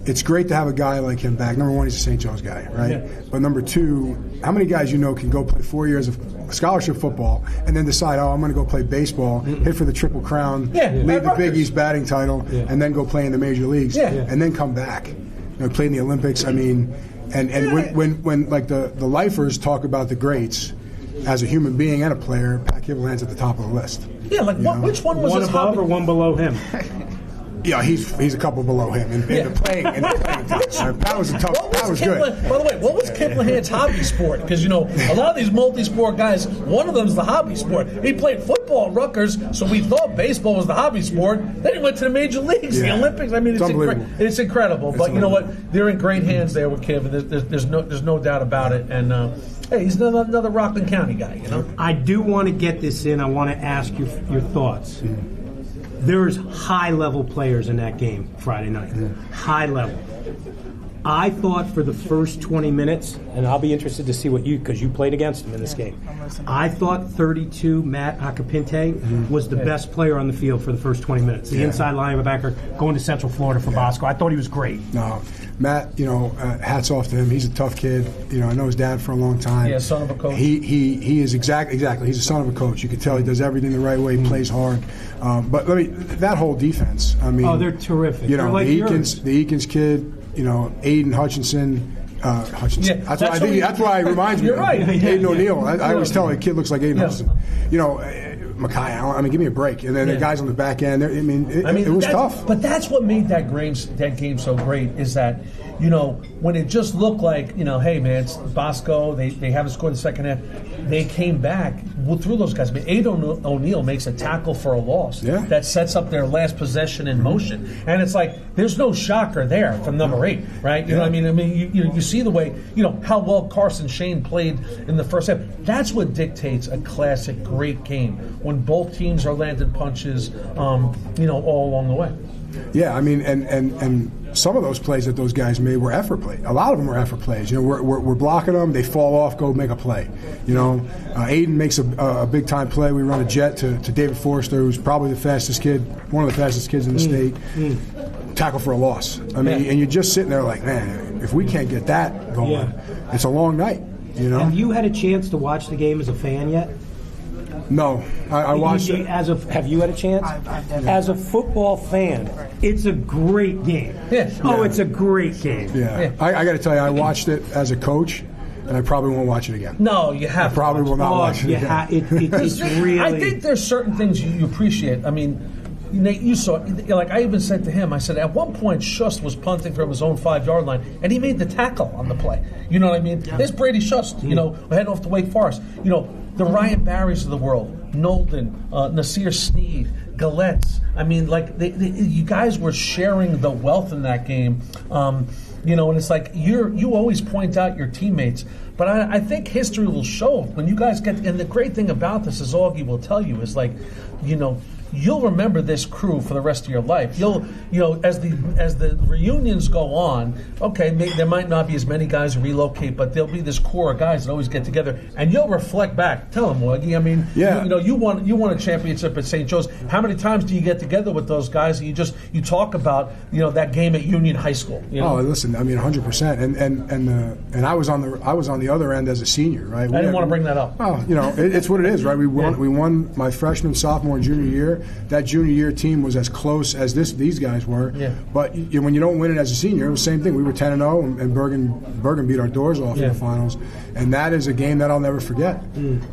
It's great to have a guy like him back. Number one, he's a St. Joe's guy, right? Yeah. But number two, how many guys can go play 4 years of scholarship football and then decide, I'm going to go play baseball, hit for the Triple Crown, lead the Big East batting title, and then go play in the major leagues, and then come back. Play in the Olympics. I mean. And when like the lifers talk about the greats as a human being and a player, Pat Kimberland's at the top of the list. Yeah, which one was one above or one below him? Yeah, he's a couple below him in the playing time. Pat was good. By the way, what was Kimberland's hobby sport? Because a lot of these multi-sport guys, one of them's the hobby sport. He played football at Rutgers, so we thought baseball was the hobby sport. Then he went to the major leagues, the Olympics. I mean, it's incredible. But you know what? They're in great hands there with Kim. There's no doubt about it. And hey, he's another Rockland County guy. I do want to get this in. I want to ask you your thoughts. There's high-level players in that game Friday night. High level. I thought for the first 20 minutes, and I'll be interested to see what because you played against him in this game. I thought 32 Matt Acapinte was the best player on the field for the first 20 minutes. The inside linebacker going to Central Florida for Bosco. I thought he was great. No, Matt, hats off to him. He's a tough kid. I know his dad for a long time. Yeah, son of a coach. He is exactly. He's a son of a coach. You can tell he does everything the right way. He plays hard. But that whole defense. I mean, they're terrific. The Eakins kid. Aiden Hutchinson. Yeah, that's why it reminds me. You're right. Aiden O'Neill. I always tell the kid looks like Aiden Hutchinson. Mackay. Give me a break. And then the guys on the back end. It was tough. But that's what made that game so great. Is that when it just looked like hey man, it's Bosco. They haven't scored in the second half. They came back through those guys. I mean, Aiden O'Neill makes a tackle for a loss that sets up their last possession in motion, and it's like there's no shocker there from number 8, right? You know what I mean? I mean, you see the way how well Carson Shane played in the first half. That's what dictates a classic, great game when both teams are landing punches, all along the way. Yeah, I mean, and some of those plays that those guys made were effort plays. A lot of them were effort plays. We're blocking them. They fall off. Go make a play. Aiden makes a big time play. We run a jet to David Forrester, who's probably the fastest kid, one of the fastest kids in the state. Tackle for a loss. I mean, and you're just sitting there like, man, if we can't get that going, it's a long night. Have you had a chance to watch the game as a fan yet? No, I watched it. Have you had a chance? As a football fan, it's a great game. It's a great game. I got to tell you, I watched it as a coach, and I probably won't watch it again. No, you have. I probably will not watch it again. It's really. I think there's certain things you appreciate. I mean, Nate, you saw, like I even said to him, I said, at one point, Schust was punting from his own 5-yard line, and he made the tackle on the play. You know what I mean? Yeah. There's Brady Schust, heading off to Wake Forest. The Ryan Barrys of the world, Nolden, Nasir Sneed, Galletz. I mean, like, you guys were sharing the wealth in that game. And it's like you always point out your teammates. But I think history will show when you guys get. And the great thing about this, as Augie will tell you, is like, you'll remember this crew for the rest of your life. You'll, as the reunions go on, okay, there might not be as many guys who relocate, but there'll be this core of guys that always get together, and you'll reflect back. Tell them, Augie. I mean, you won a championship at St. Joe's. How many times do you get together with those guys and you talk about that game at Union High School? Oh, listen, I mean, 100%. And I was on the other end as a senior, right? I didn't want to bring that up. Oh, it's what it is, right? We won my freshman, sophomore, and junior year. That junior year team was as close as these guys were. Yeah. But when you don't win it as a senior, it was the same thing. We were 10-0, and Bergen beat our doors off in the finals, and that is a game that I'll never forget.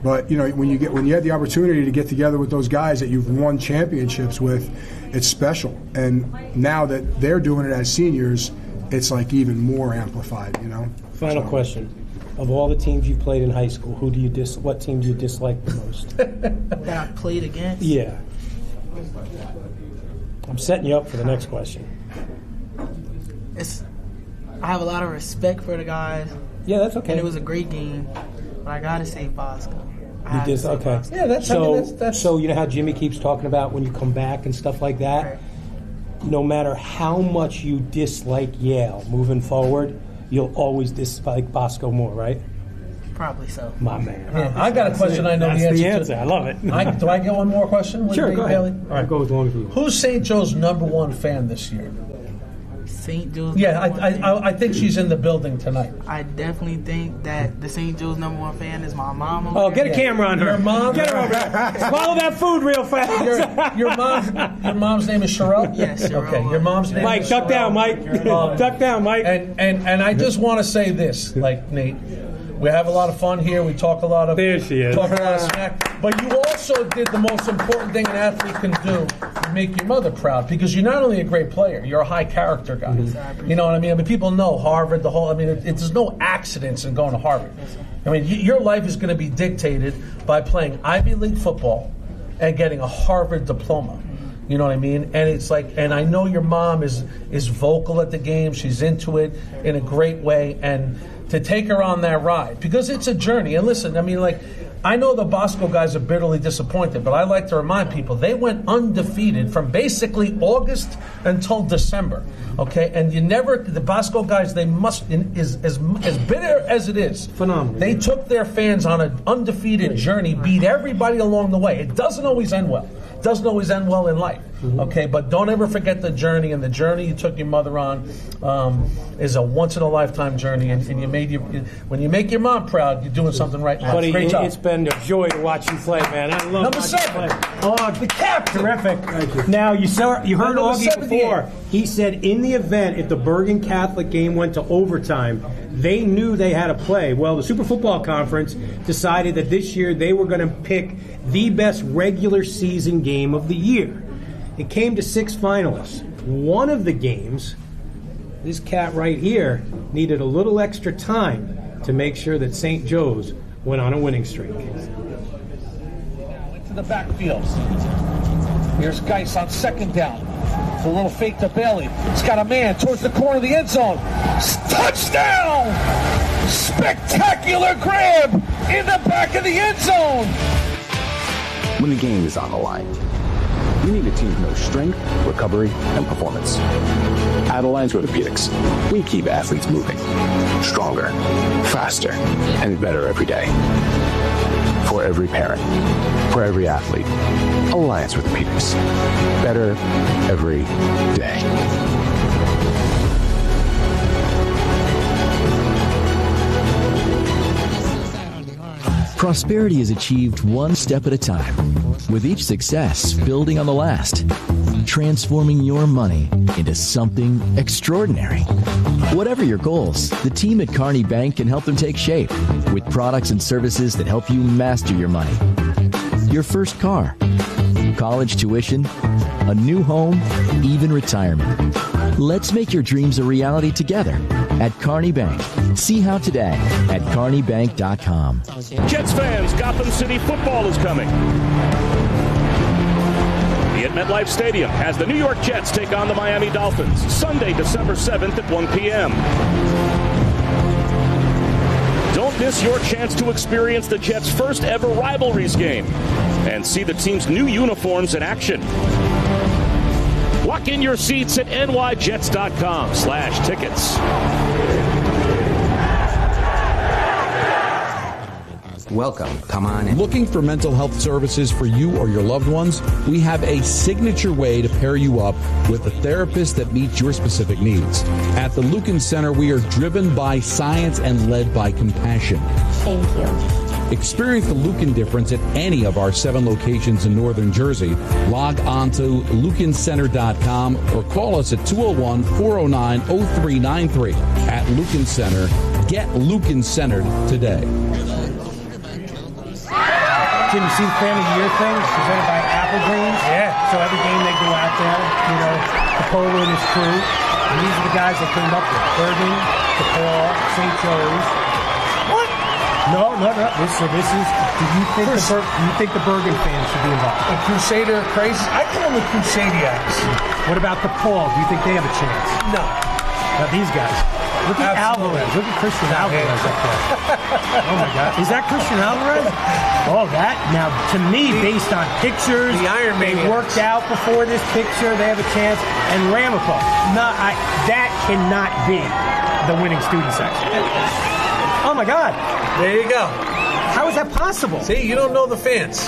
But when you had the opportunity to get together with those guys that you've won championships with, it's special. And now that they're doing it as seniors, it's like even more amplified. Final question. Of all the teams you played in high school, what team do you dislike the most? That I played against? Yeah. I'm setting you up for the next question. I have a lot of respect for the guys. Yeah, that's okay. And it was a great game, but I gotta say Bosco. Okay. Bosco. Yeah, that's so you know how Jimmy keeps talking about when you come back and stuff like that? Right. No matter how much you dislike Yale moving forward, you'll always dislike Bosco more, right? Probably so. My man. Yeah, I got a question I know That's the answer to. I love it. Do I get one more question? Sure, go ahead. All right. Go as long as you want. Who's St. Joe's #1 fan this year? St. Joe's. Yeah, I think she's in the building tonight. I definitely think that the St. Joe's #1 fan is my mom. Oh, get a camera on her. Your mom. Get her over there. Swallow that food real fast. Your mom's name is Sherelle? Yes, Sherelle. Okay, your mom's name Mike, is duck Sherelle. down, Mike. Duck down, Mike. And I just want to say this, like Nate. We have a lot of fun here. We talk a lot of smack. But you also did the most important thing an athlete can do: make your mother proud. Because you're not only a great player, you're a high character guy. Mm-hmm. You know what I mean? People know Harvard. There's no accidents in going to Harvard. I mean, your life is going to be dictated by playing Ivy League football and getting a Harvard diploma. You know what I mean? And it's like, and I know your mom is vocal at the game. She's into it in a great way, and to take her on that ride, because it's a journey. And listen, I mean, like, I know the Bosco guys are bitterly disappointed, but I like to remind people they went undefeated from basically August until December. Okay, and the Bosco guys, they must, is as bitter as it is. Phenomenal. They took their fans on an undefeated journey, beat everybody along the way. It doesn't always end well. It doesn't always end well in life. Okay, but don't ever forget the journey, and the journey you took your mother on is a once-in-a-lifetime journey, and when you make your mom proud, you're doing something right. Buddy, great job. It's been a joy to watch you play, man. I love Number 7. Oh, the captain. Terrific. Thank you. Now, you heard Augie before. He said in the event, if the Bergen Catholic game went to overtime, they knew they had to play. Well, the Super Football Conference decided that this year they were going to pick the best regular season game of the year. It came to 6 finalists. One of the games, this cat right here, needed a little extra time to make sure that St. Joe's went on a winning streak. Into the backfield. Here's Geis on 2nd down. It's a little fake to Bailey. He's got a man towards the corner of the end zone. Touchdown! Spectacular grab in the back of the end zone. When the game is on the line, you need a team who knows strength, recovery, and performance. At Alliance Orthopedics, we keep athletes moving, stronger, faster, and better every day. For every parent, for every athlete, Alliance Orthopedics. Better every day. Prosperity is achieved one step at a time, with each success building on the last, transforming your money into something extraordinary. Whatever your goals, the team at Kearney Bank can help them take shape with products and services that help you master your money. Your first car college tuition, a new home, even retirement. Let's make your dreams a reality together at Kearney Bank. See how today at KearneyBank.com. Jets fans, Gotham City football is coming. Be at MetLife Stadium as the New York Jets take on the Miami Dolphins, Sunday, December 7th at 1 p.m. Don't miss your chance to experience the Jets' first ever rivalries game and see the team's new uniforms in action. Lock in your seats at nyjets.com/tickets. Welcome. Come on in. Looking for mental health services for you or your loved ones? We have a signature way to pair you up with a therapist that meets your specific needs. At the Lucan Center, we are driven by science and led by compassion. Thank you. Experience the Lucan difference at any of our 7 locations in northern Jersey. Log on to lucancenter.com or call us at 201-409-0393. At Lucan Center, get Lucan centered today. Jim, you see the Family Year thing presented by Apple Greens? Yeah. So every game they go out there, Capola and his crew. And these are the guys they came up with. Bergen, DePaul, St. Joe's. What? No. This is. Do you think the Bergen fans should be involved? The Crusader crazy? I call them the Crusadiacs. What about DePaul? Do you think they have a chance? No. Now these guys. Look at Alvarez. Look at Christian Alvarez up there. Oh, my God. Is that Christian Alvarez? Oh, that. Now, to me, based on pictures, the Iron Man they worked out before this picture. They have a chance. And Ramapo. That cannot be the winning student section. Oh, my God. There you go. How is that possible? See, you don't know the fans.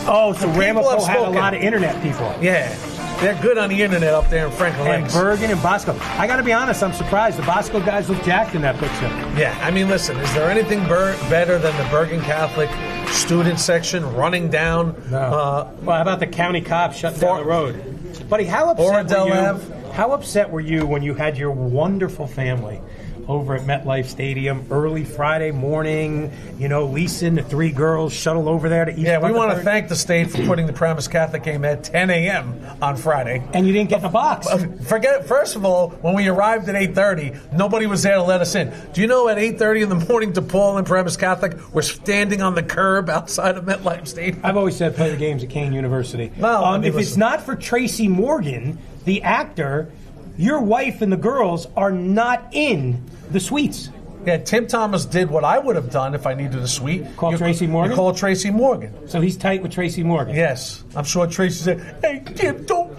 Oh, so Ramapo had a spoken. lot of internet people. Yeah. They're good on the internet up there in Franklin Lakes. And Bergen and Bosco. I got to be honest, I'm surprised. The Bosco guys look jacked in that picture. Yeah, I mean, listen, is there anything better than the Bergen Catholic student section running down? No. Well, how about the county cops shutting down the road? Buddy, how upset were you when you had your wonderful family over at MetLife Stadium early Friday morning? Lisa and the 3 girls shuttle over there to East Yeah, we want to Rutherford. thank the state for putting the Paramus Catholic game at 10 a.m. on Friday. And you didn't get in a box. First of all, when we arrived at 8:30, nobody was there to let us in. Do you know at 8:30 in the morning, DePaul and Paramus Catholic were standing on the curb outside of MetLife Stadium? I've always said play the games at Kane University. No, if it's not for Tracy Morgan, the actor, your wife and the girls are not in the suites. Yeah, Tim Thomas did what I would have done if I needed a suite. Call Tracy Morgan? You call Tracy Morgan. So he's tight with Tracy Morgan? Yes. I'm sure Tracy said, hey, Tim, don't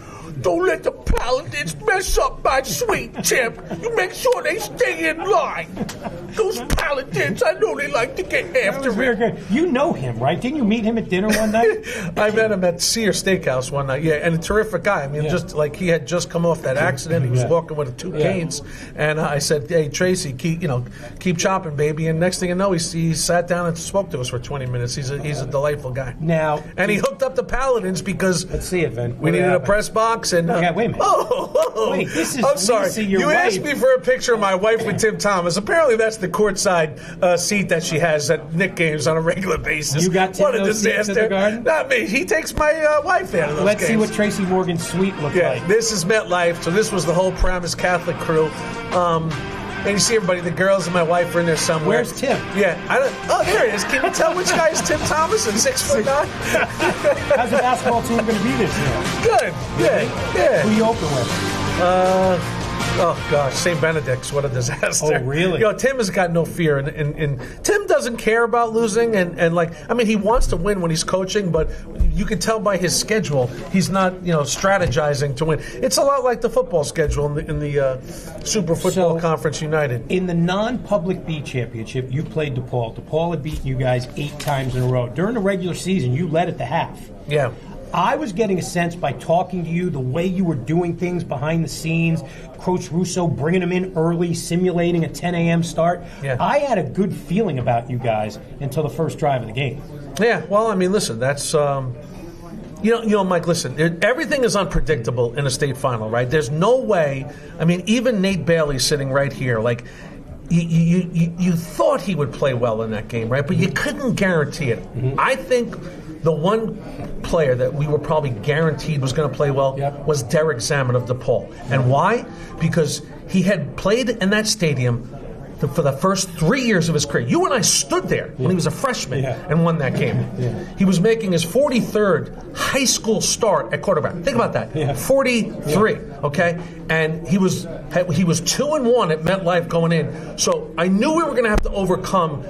let the Paladins mess up my suite, Tim. You make sure they stay in line. Those Paladins, I know they like to get after it. Good. You know him, right? Didn't you meet him at dinner one night? I met him at Sear Steakhouse one night, yeah, and a terrific guy. I mean, just like he had just come off that accident. He was walking with 2 canes, and I said, hey, Tracy, keep chopping, baby. And next thing you know, he sat down and spoke to us for 20 minutes. He's a delightful guy. Now, and he hooked up the Paladins because let's see it, Vin. We needed a press box. And wait a minute. Wait, this is I'm sorry. Lisa, your you wife. asked me for a picture of my wife with Tim Thomas. Apparently, that's the courtside seat that she has at Knick games on a regular basis. You got Tim what a those seats disaster! at the Garden? Not me. He takes my wife there to those Let's games. see what Tracy Morgan's suite looked like. This is MetLife. So this was the whole Paramus Catholic crew. And you see everybody, the girls and my wife are in there somewhere. Where's Tim? Yeah. There he is. Can you tell which guy is Tim Thomas and 6'9"? How's the basketball team going to be this year? Good. Yeah. Who you open with? Oh, gosh, St. Benedict's, what a disaster. Oh, really? Tim has got no fear. And Tim doesn't care about losing. And he wants to win when he's coaching, but you can tell by his schedule, he's not, strategizing to win. It's a lot like the football schedule in the Super Football Conference United. In the non-public B championship, you played DePaul. DePaul had beaten you guys 8 times in a row. During the regular season, you led at the half. Yeah. I was getting a sense by talking to you, the way you were doing things behind the scenes, Coach Russo bringing them in early, simulating a 10 a.m. start. Yeah. I had a good feeling about you guys until the first drive of the game. Yeah, well, listen, that's... Mike, listen, everything is unpredictable in a state final, right? There's no way... even Nate Bailey sitting right here, you thought he would play well in that game, right? But you couldn't guarantee it. Mm-hmm. I think the one player that we were probably guaranteed was going to play well was Derek Zammit of DePaul. And why? Because he had played in that stadium for the first 3 years of his career. You and I stood there when he was a freshman and won that game. He was making his 43rd high school start at quarterback. Think about that. 43, okay? And he was 2-1 at MetLife going in. So I knew we were going to have to overcome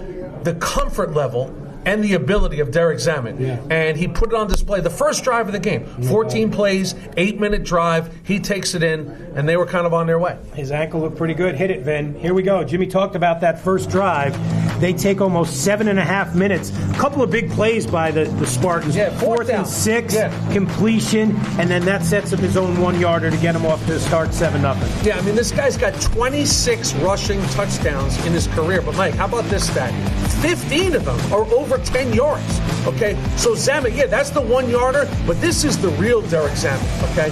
the comfort level and the ability of Derek Zammit. And he put it on display the first drive of the game. 14 plays, 8-minute drive. He takes it in, and they were kind of on their way. His ankle looked pretty good. Hit it, Vin. Here we go. Jimmy talked about that first drive. They take almost 7.5 minutes. A couple of big plays by the Spartans. Fourth and 6, completion, and then that sets up his own 1-yarder to get him off to start 7-0. Yeah, I mean, this guy's got 26 rushing touchdowns in his career. But, Mike, how about this stat? 15 of them are over 10 yards, okay? So Zammit, that's the 1-yarder, but this is the real Derek Zammit, okay?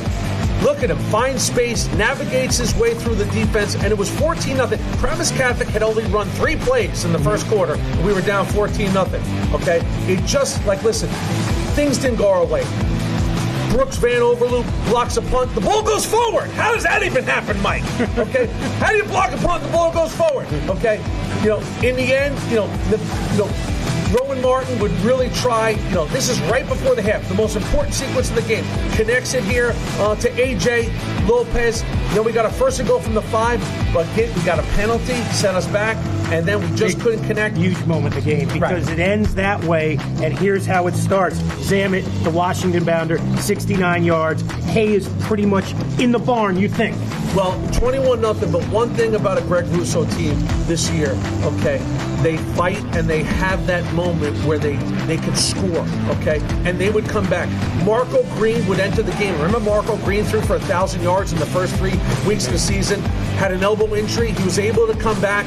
Look at him, finds space, navigates his way through the defense, and it was 14-0. Premise Catholic had only run 3 plays in the first quarter, and we were down 14-0, okay? It just, listen, things didn't go our way. Brooks Van Overloop blocks a punt. The ball goes forward. How does that even happen, Mike? Okay, how do you block a punt? The ball goes forward. Okay, in the end, Rowan Martin would really try. This is right before the half, the most important sequence of the game. Connects it here to AJ Lopez. We got a first and goal from the 5, but we got a penalty, set us back, and then we just couldn't connect. Huge moment in the game because it ends that way, and here's how it starts. Zammit, the Washington bounder, 69 yards. Hay is pretty much in the barn, you think. Well, 21-0, but one thing about a Greg Russo team this year, okay, they fight and they have that moment where they could score, okay, and they would come back. Marco Green would enter the game. Remember Marco Green threw for 1,000 yards in the first 3 weeks of the season, had an elbow injury. He was able to come back.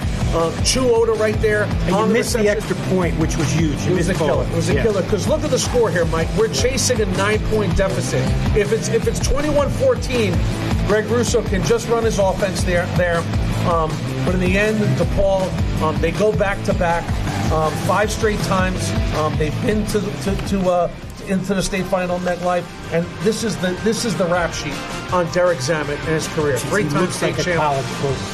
Chu Oda right there. And you missed the extra point, which was huge. It was a killer. It was a killer. Because look at the score here, Mike. We're chasing a 9-point deficit. If it's 21-14, Greg Russo can just run his offense there. But in the end, DePaul, they go back-to-back 5 straight times. They've been into the state final MetLife, and this is the rap sheet on Derek Zammit in his career. 3-time state champion. College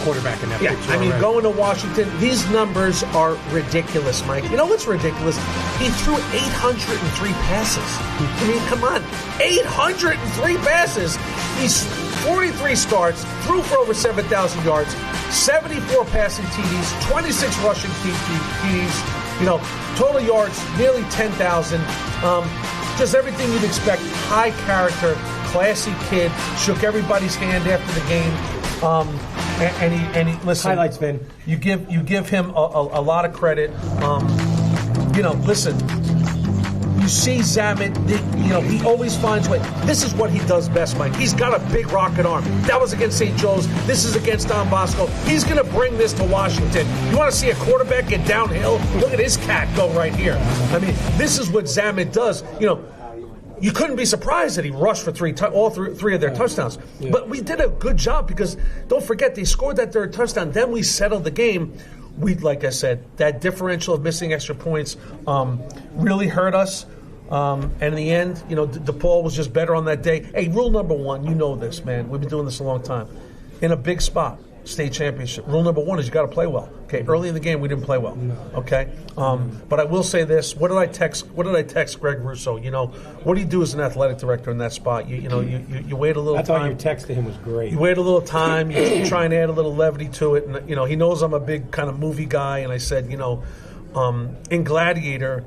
quarterback in that picture. I mean, going to Washington, these numbers are ridiculous, Mike. You know what's ridiculous? He threw 803 passes. I mean, come on, 803 passes. He's 43 starts, threw for over 7,000 yards, 74 passing TDs, 26 rushing TDs. Total yards nearly 10,000. Just everything you'd expect. High character, classy kid. Shook everybody's hand after the game. And he listen. Highlights, Vin. You give him a lot of credit. Listen. You see Zammit, he always finds a way. This is what he does best, Mike. He's got a big rocket arm. That was against St. Joe's. This is against Don Bosco. He's going to bring this to Washington. You want to see a quarterback get downhill? Look at his cat go right here. I mean, this is what Zammit does. You couldn't be surprised that he rushed for all three of their touchdowns. Yeah. But we did a good job because, don't forget, they scored that 3rd touchdown. Then we settled the game. Like I said, that differential of missing extra points really hurt us. And in the end, DePaul was just better on that day. Hey, rule number 1, you know this, man. We've been doing this a long time. In a big spot, state championship, rule number 1 is you got to play well. Okay, early in the game we didn't play well. Okay, but I will say this: what did I text Greg Russo? What do you do as an athletic director in that spot? You wait a little. I thought time. your text to him was great. You wait a little time. You try and add a little levity to it, and he knows I'm a big kind of movie guy. And I said, in Gladiator.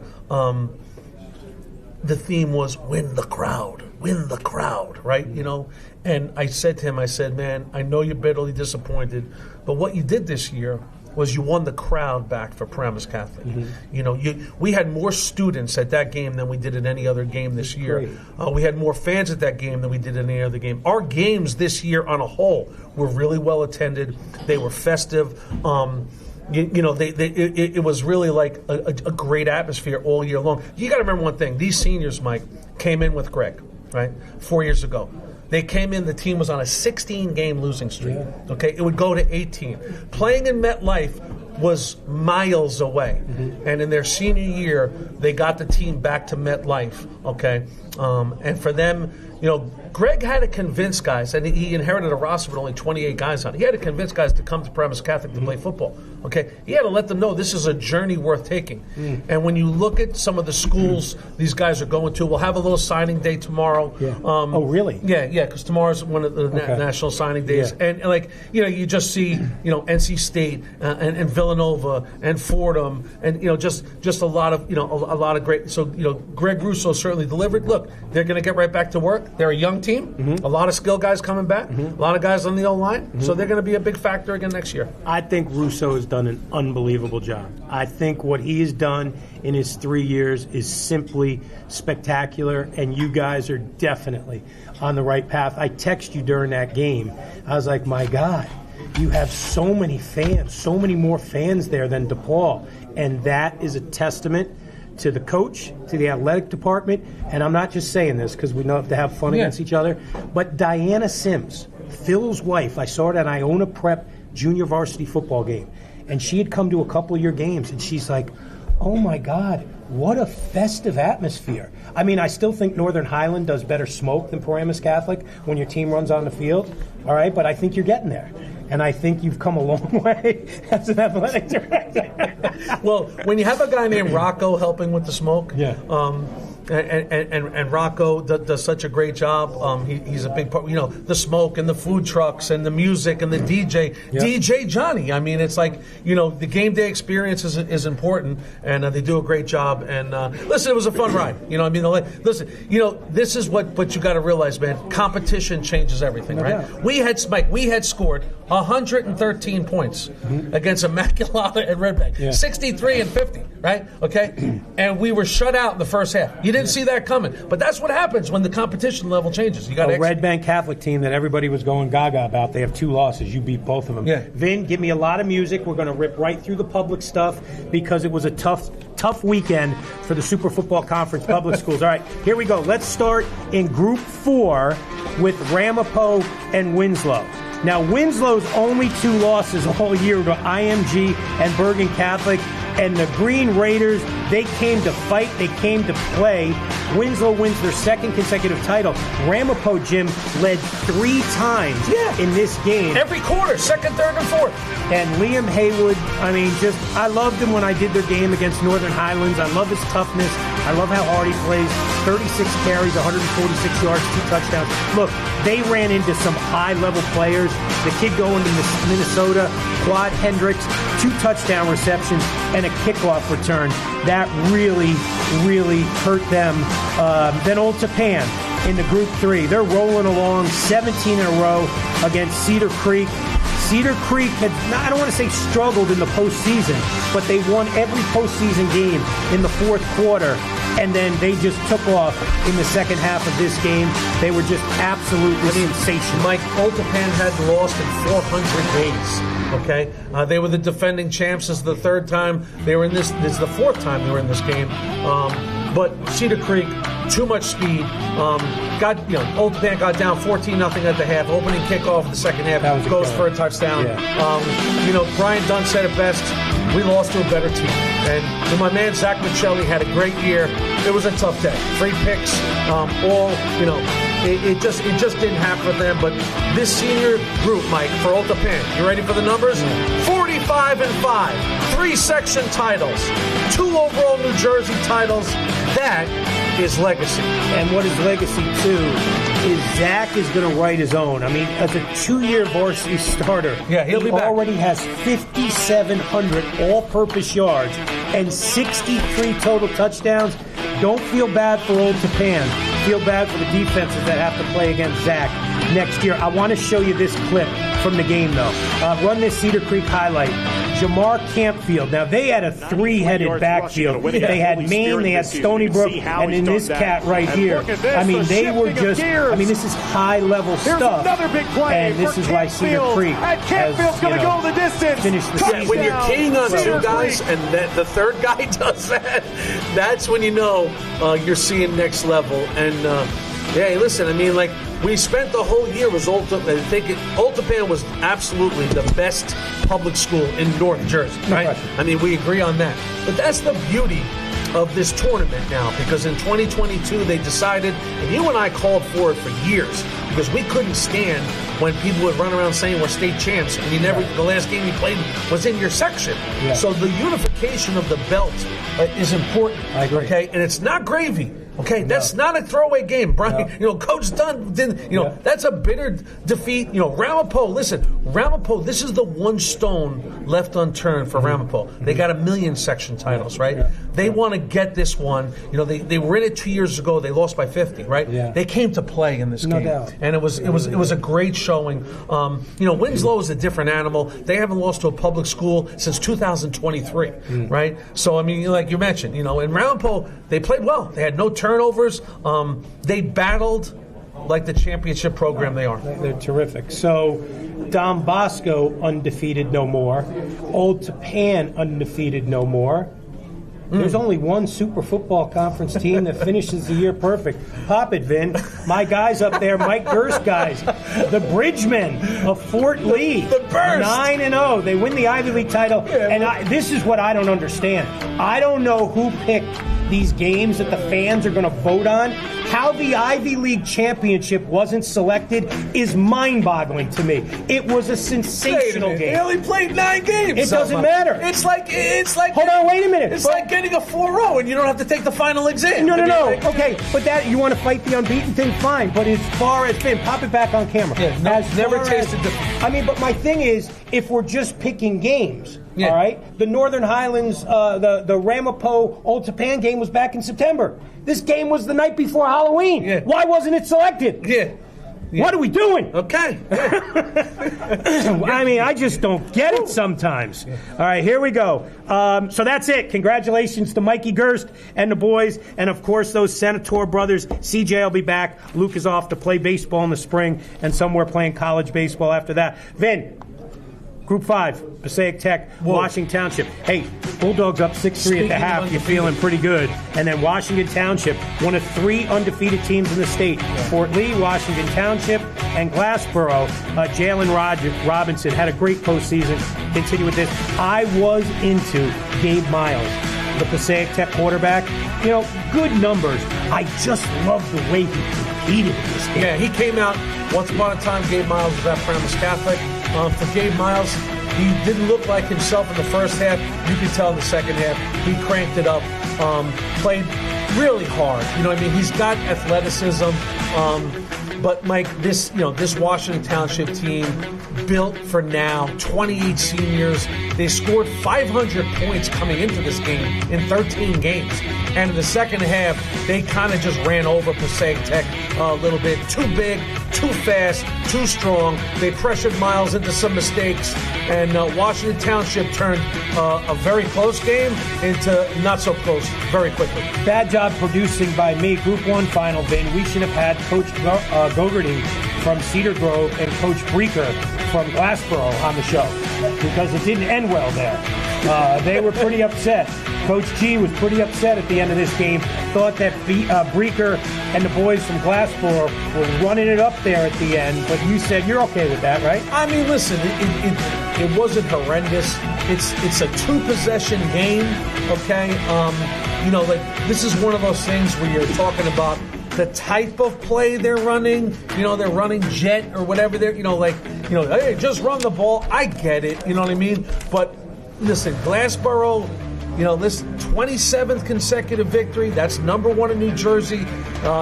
The theme was win the crowd, right? And I said to him, man, I know you're bitterly disappointed, but what you did this year was you won the crowd back for Paramus Catholic. Mm-hmm. We had more students at that game than we did at any other game this year. We had more fans at that game than we did at any other game. Our games this year on a whole were really well attended. They were festive. It was really like a great atmosphere all year long. You got to remember one thing. These seniors, Mike, came in with Greg, right, 4 years ago. They came in, the team was on a 16-game losing streak. Yeah. Okay, it would go to 18. Playing in MetLife, was miles away. And in their senior year, they got the team back to MetLife, okay? And for them, Greg had to convince guys, and he inherited a roster with only 28 guys on it. He had to convince guys to come to Paramus Catholic to play football. Okay, he had to let them know this is a journey worth taking. And when you look at some of the schools these guys are going to, we'll have a little signing day tomorrow. Oh, really? Yeah, because tomorrow's one of the national signing days, and you just see NC State and Villanova and Fordham, and just a lot of a lot of great. So Greg Russo certainly delivered. Look, they're going to get right back to work. They're a young team, a lot of skill guys coming back, a lot of guys on the O-line, so they're going to be a big factor again next year. I think Russo has done an unbelievable job. I think what he has done in his 3 years is simply spectacular, and you guys are definitely on the right path. I text you during that game. I was like, my God, you have so many fans, so many more fans there than DePaul, and that is a testament to the coach, to the athletic department, and I'm not just saying this because we know have to have fun against each other, but Diana Sims, Phil's wife, I saw it at Iona Prep junior varsity football game, and she had come to a couple of your games, and she's like, oh my God, what a festive atmosphere. I mean, I still think Northern Highland does better smoke than Paramus Catholic when your team runs on the field, all right, but I think you're getting there. And I think you've come a long way as an athletic director. Well, when you have a guy named Rocco helping with the smoke, and Rocco does such a great job. He's a big part, the smoke and the food trucks and the music and the DJ. Yep. DJ Johnny. I mean, it's like, the game day experience is important, and they do a great job. And listen, it was a fun ride. Listen, this is what you got to realize, man. Competition changes everything, right? Yeah. We had scored 113 points against Immaculata and Red Bank, 63-50, right? Okay, and we were shut out in the first half. You didn't see that coming, but that's what happens when the competition level changes. You got a Red Bank Catholic team that everybody was going gaga about. They have 2 losses. You beat both of them. Yeah. Vin, give me a lot of music. We're going to rip right through the public stuff because it was a tough weekend for the Super Football Conference public schools. All right, here we go. Let's start in Group 4 with Ramapo and Winslow. Now, Winslow's only 2 losses all year to IMG and Bergen Catholic, and the Green Raiders, they came to fight, they came to play. Winslow wins their 2nd consecutive title. Ramapo, Jim, led 3 times in this game. Every quarter, 2nd, 3rd, and 4th. And Liam Haywood, I loved him when I did their game against Northern Highlands. I love his toughness. I love how hard he plays. 36 carries, 146 yards, 2 touchdowns. Look, they ran into some high-level players. The kid going to Minnesota, Quad Hendricks, 2 touchdown receptions, and a kickoff return. That really, really hurt them. Then Old Tapan in the Group 3. They're rolling along 17 in a row against Cedar Creek. Cedar Creek had, I don't want to say struggled in the postseason, but they won every postseason game in the 4th quarter, and then they just took off in the second half of this game. They were just absolutely sensational. Mike, Old Tapan had lost in 400 days. Okay, they were the defending champs. This is the 3rd time they were in this. This is the 4th time they were in this game. But Cedar Creek, too much speed. Old Tapan got down 14-0 at the half. Opening kickoff in the second half goes for a touchdown. Yeah. Brian Dunn said it best. We lost to a better team. And my man Zach Michelli had a great year. It was a tough day. 3 picks, It just didn't happen for them. But this senior group, Mike, for Old Tapan, you ready for the numbers? 45-5, 3 section titles, 2 overall New Jersey titles. That is legacy. And what is legacy, too, is Zach is going to write his own. As a 2-year varsity starter, he'll be back. Already has 5,700 all-purpose yards and 63 total touchdowns. Don't feel bad for Old Tapan. Feel bad for the defenses that have to play against Zach next year. I want to show you this clip from the game, though. Run this Cedar Creek highlight. Jamar Campfield. Now, they had a 3-headed backfield. They had Maine, they had Stony Brook, and then this cat right here. They were just, this is high-level stuff. Another big play. And this is why Cedar Creek Campfield's going to go the distance. Finished the season. When you're keying on 2 guys and the 3rd guy does that, that's when you know you're seeing next level. And, hey, listen, we spent the whole year was Old Tappan was absolutely the best public school in North Jersey, right? I mean, we agree on that. But that's the beauty of this tournament now, because in 2022 they decided, and you and I called for it for years, because we couldn't stand when people would run around saying we're state champs, and you never, the last game you played was in your section. Yeah. So the unification of the belt is important. I agree. Okay, and it's not gravy. Okay, that's not a throwaway game, Brian. You know, Coach Dunn didn't. You know, that's a bitter defeat. You know, Ramapo. Listen, Ramapo. This is the one stone left unturned for Ramapo. They got 1 million section titles, right? They want to get this one. You know, they were in it 2 years ago. They lost by 50, right? They came to play in this game, doubt. and it was a great showing. You know, Winslow is a different animal. They haven't lost to a public school since 2023, right? So I mean, like you mentioned, you know, in Ramapo they played well. They had no turnovers. They battled like the championship program they are. They're terrific. So, Don Bosco undefeated no more. Old Tappan undefeated no more. There's only one Super Football Conference team that finishes the year perfect. Pop it, Vin. My guys up there, Mike Gerst guys. The Bridgemen of Fort Lee. The Burst. 9-0. They win the Ivy League title. And this is what I don't understand. I don't know who picked these games that the fans are going to vote on. How the Ivy League championship wasn't selected is mind-boggling to me. It was a sensational game. They only played 9 games. It doesn't matter. It's like. Hold on, wait a minute. It's like getting a 4-0 and you don't have to take the final exam. No. Okay, but that you want to fight the unbeaten thing, fine. But as far as Finn, pop it back on camera. Yeah, never tasted defeat. I mean, but my thing is, if we're just picking games. All right, the Northern Highlands, the Ramapo Old Tappan game was back in September. This game was the night before Halloween. Yeah. Why wasn't it selected? Yeah. What are we doing? Okay. I mean, I just don't get it sometimes. All right, here we go. So that's it. Congratulations to Mikey Gerst and the boys. And, of course, those Senator brothers. CJ will be back. Luke is off to play baseball in the spring, and somewhere playing college baseball after that. Vin. Group 5, Passaic Tech, Washington Township. Hey, Bulldogs up 6-3 at the half. You're feeling pretty good. And then Washington Township, one of 3 undefeated teams in the state. Fort Lee, Washington Township, and Glassboro. Jalen Robinson had a great postseason. Continue with this. I was into Gabe Miles, the Passaic Tech quarterback. You know, good numbers. I just love the way he competed in this game. Yeah, he came out. Once upon a time, Gabe Miles was at Paramus Catholic. For Gabe Miles, he didn't look like himself in the first half. You could tell in the second half he cranked it up, played really hard. You know what I mean? He's got athleticism. But Mike, this Washington Township team built for now, 28 seniors. They scored 500 points coming into this game in 13 games. And in the second half, they kind of just ran over Passaic Tech a little bit. Too big, too fast, too strong. They pressured Miles into some mistakes. And Washington Township turned a very close game into not so close very quickly. Bad job producing by me. Group 1 final, Vin. We should have had Coach Gogarty from Cedar Grove and Coach Breeker from Glassboro on the show because it didn't end well there. They were pretty upset. Coach G was pretty upset at the end of this game. Thought that Breeker and the boys from Glassboro were running it up there at the end. But you said you're okay with that, right? I mean, listen, it wasn't horrendous. It's a 2-possession game, okay? You know, like this is one of those things where you're talking about the type of play they're running. You know, they're running jet or whatever they're, hey, just run the ball. I get it, you know what I mean? But listen, Glassboro, this 27th consecutive victory. That's #1 in New Jersey.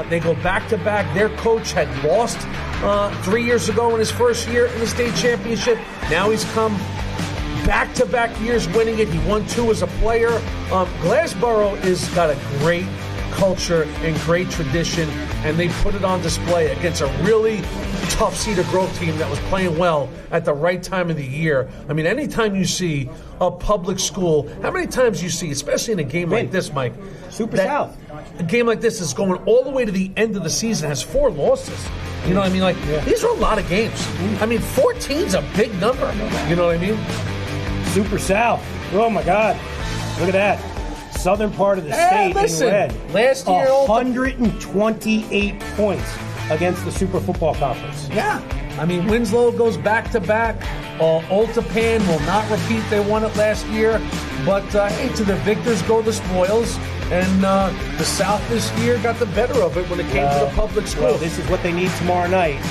They go back-to-back. Their coach had lost 3 years ago in his first year in the state championship. Now he's come back-to-back years winning it. He won 2 as a player. Glassboro is got a great culture and great tradition, and they put it on display against a really tough Cedar Grove team that was playing well at the right time of the year. I mean, anytime you see a public school, how many times you see, especially in a game like this, Mike, Super South, a game like this is going all the way to the end of the season, has 4 losses. You know what I mean? Like, these are a lot of games. I mean, 14's a big number. You know what I mean? Super South. Oh, my God. Look at that. Southern part of the state in red. Last year, 128 points. against the Super Football Conference. Yeah. I mean, Winslow goes back-to-back. Ultapan will not repeat. They won it last year. But, hey, to the victors go the spoils. And the South this year got the better of it when it came to the public school. Well, this is what they need tomorrow night.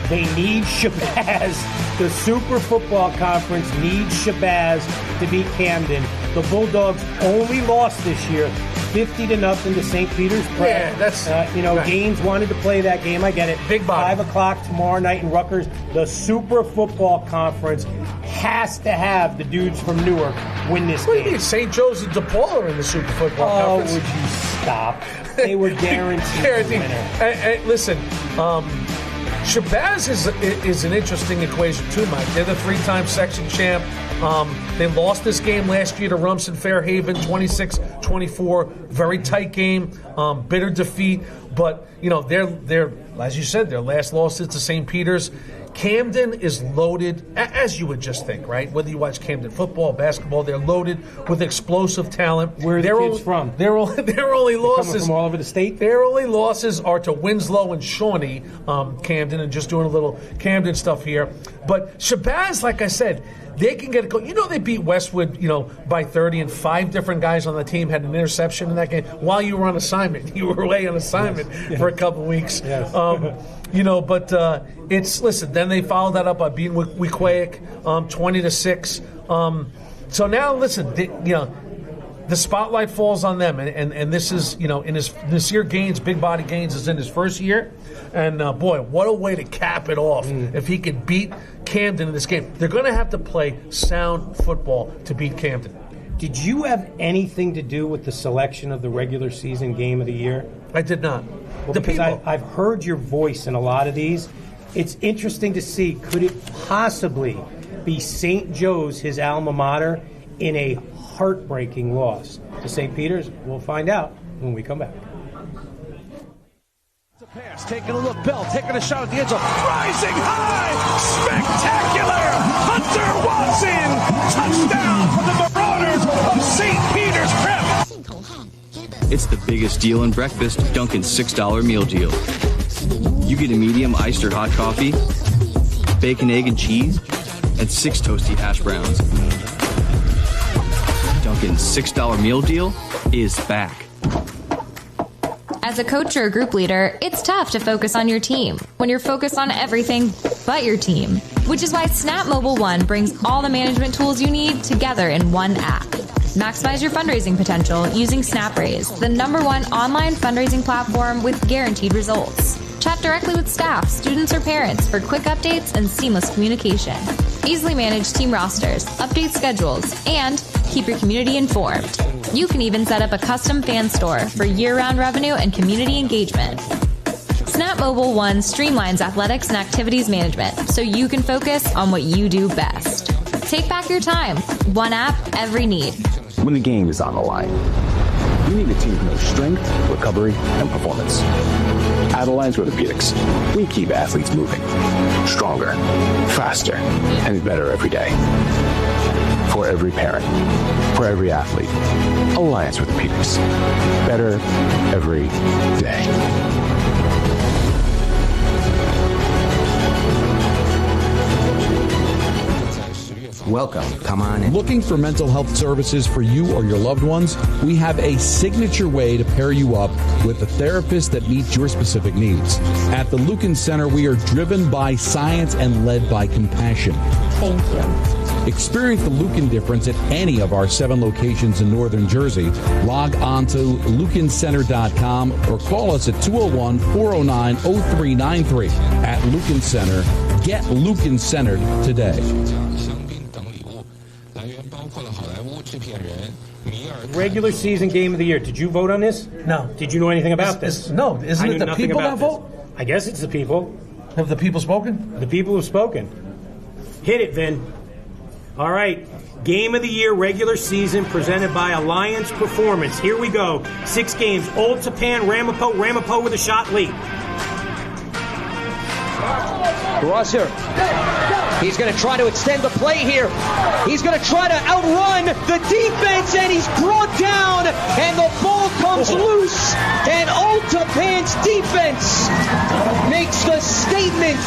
They need Shabazz. The Super Football Conference needs Shabazz to beat Camden. The Bulldogs only lost this year 50-0 to St. Peter's Prep. Yeah, that's right. Gaines wanted to play that game. I get it. Big body. 5 o'clock tomorrow night in Rutgers. The Super Football Conference has to have the dudes from Newark win this What do game. you mean? St. Joe's and DePaul are in the Super Football Conference. Oh, would you stop? They were guaranteed to win it. Hey, listen, Shabazz is an interesting equation too, Mike. They're the 3-time section champ. They lost this game last year to Rumson Fairhaven, 26-24. Very tight game, bitter defeat. But they're as you said, their last loss is to St. Peter's. Camden is loaded, as you would just think, right? Whether you watch Camden football, basketball, they're loaded with explosive talent. Where are the kids from? Their only losses coming from all over the state. Their only losses are to Winslow and Shawnee, Camden, and just doing a little Camden stuff here. But Shabazz, like I said, they can get a goal. They beat Westwood, by 30, and 5 different guys on the team had an interception in that game while you were on assignment. You were away on assignment for a couple weeks. Yes. Listen, then they followed that up by beating Wequahic 20-6. So now, listen, the spotlight falls on them, and this is, in this year Gaines, big body Gaines is in his first year, and boy, what a way to cap it off if he could beat Camden in this game. They're going to have to play sound football to beat Camden. Did you have anything to do with the selection of the regular season game of the year? I did not. Well, because I've heard your voice in a lot of these. It's interesting to see, could it possibly be St. Joe's, his alma mater, in a heartbreaking loss to St. Peter's? We'll find out when we come back. Pass, taking a look, Bell taking a shot at the end zone, rising high, spectacular, Hunter Watson, touchdown for the Marauders of St. Peter's Prep. It's the biggest deal in breakfast, Dunkin's $6 meal deal. You get a medium iced or hot coffee, bacon, egg, and cheese, and 6 toasty hash browns. Dunkin's $6 meal deal is back. As a coach or a group leader, it's tough to focus on your team when you're focused on everything but your team, which is why Snap Mobile One brings all the management tools you need together in one app. Maximize your fundraising potential using SnapRaise, the #1 online fundraising platform with guaranteed results. Chat directly with staff, students, or parents for quick updates and seamless communication. Easily manage team rosters, update schedules, and keep your community informed. You can even set up a custom fan store for year-round revenue and community engagement. Snap Mobile One streamlines athletics and activities management so you can focus on what you do best. Take back your time. One app, every need. When the game is on the line, you need a team who knows strength, recovery, and performance. At Alliance Orthopedics, we keep athletes moving. Stronger, faster, and better every day. For every parent, for every athlete, Alliance Orthopedics. Better every day. Welcome. Come on in. Looking for mental health services for you or your loved ones? We have a signature way to pair you up with a therapist that meets your specific needs. At the Lucan Center, we are driven by science and led by compassion. Thank you. Experience the Lucan difference at any of our 7 locations in northern Jersey. Log on to lucancenter.com or call us at 201-409-0393. At Lucan Center, get Lucan Centered today. Regular season game of the year. Did you vote on this? No. Did you know anything about this? No. Isn't it the people that vote? I guess it's the people. Have the people spoken? The people have spoken. Hit it, Vin. All right. Game of the year, regular season, presented by Alliance Performance. Here we go. 6 games. Old Tapan, Ramapo with a shot lead. Grosser. He's going to try to extend the play here. He's going to try to outrun the defense, and he's brought down, and the Bulldogs comes loose, and Ulta Pants defense makes the statement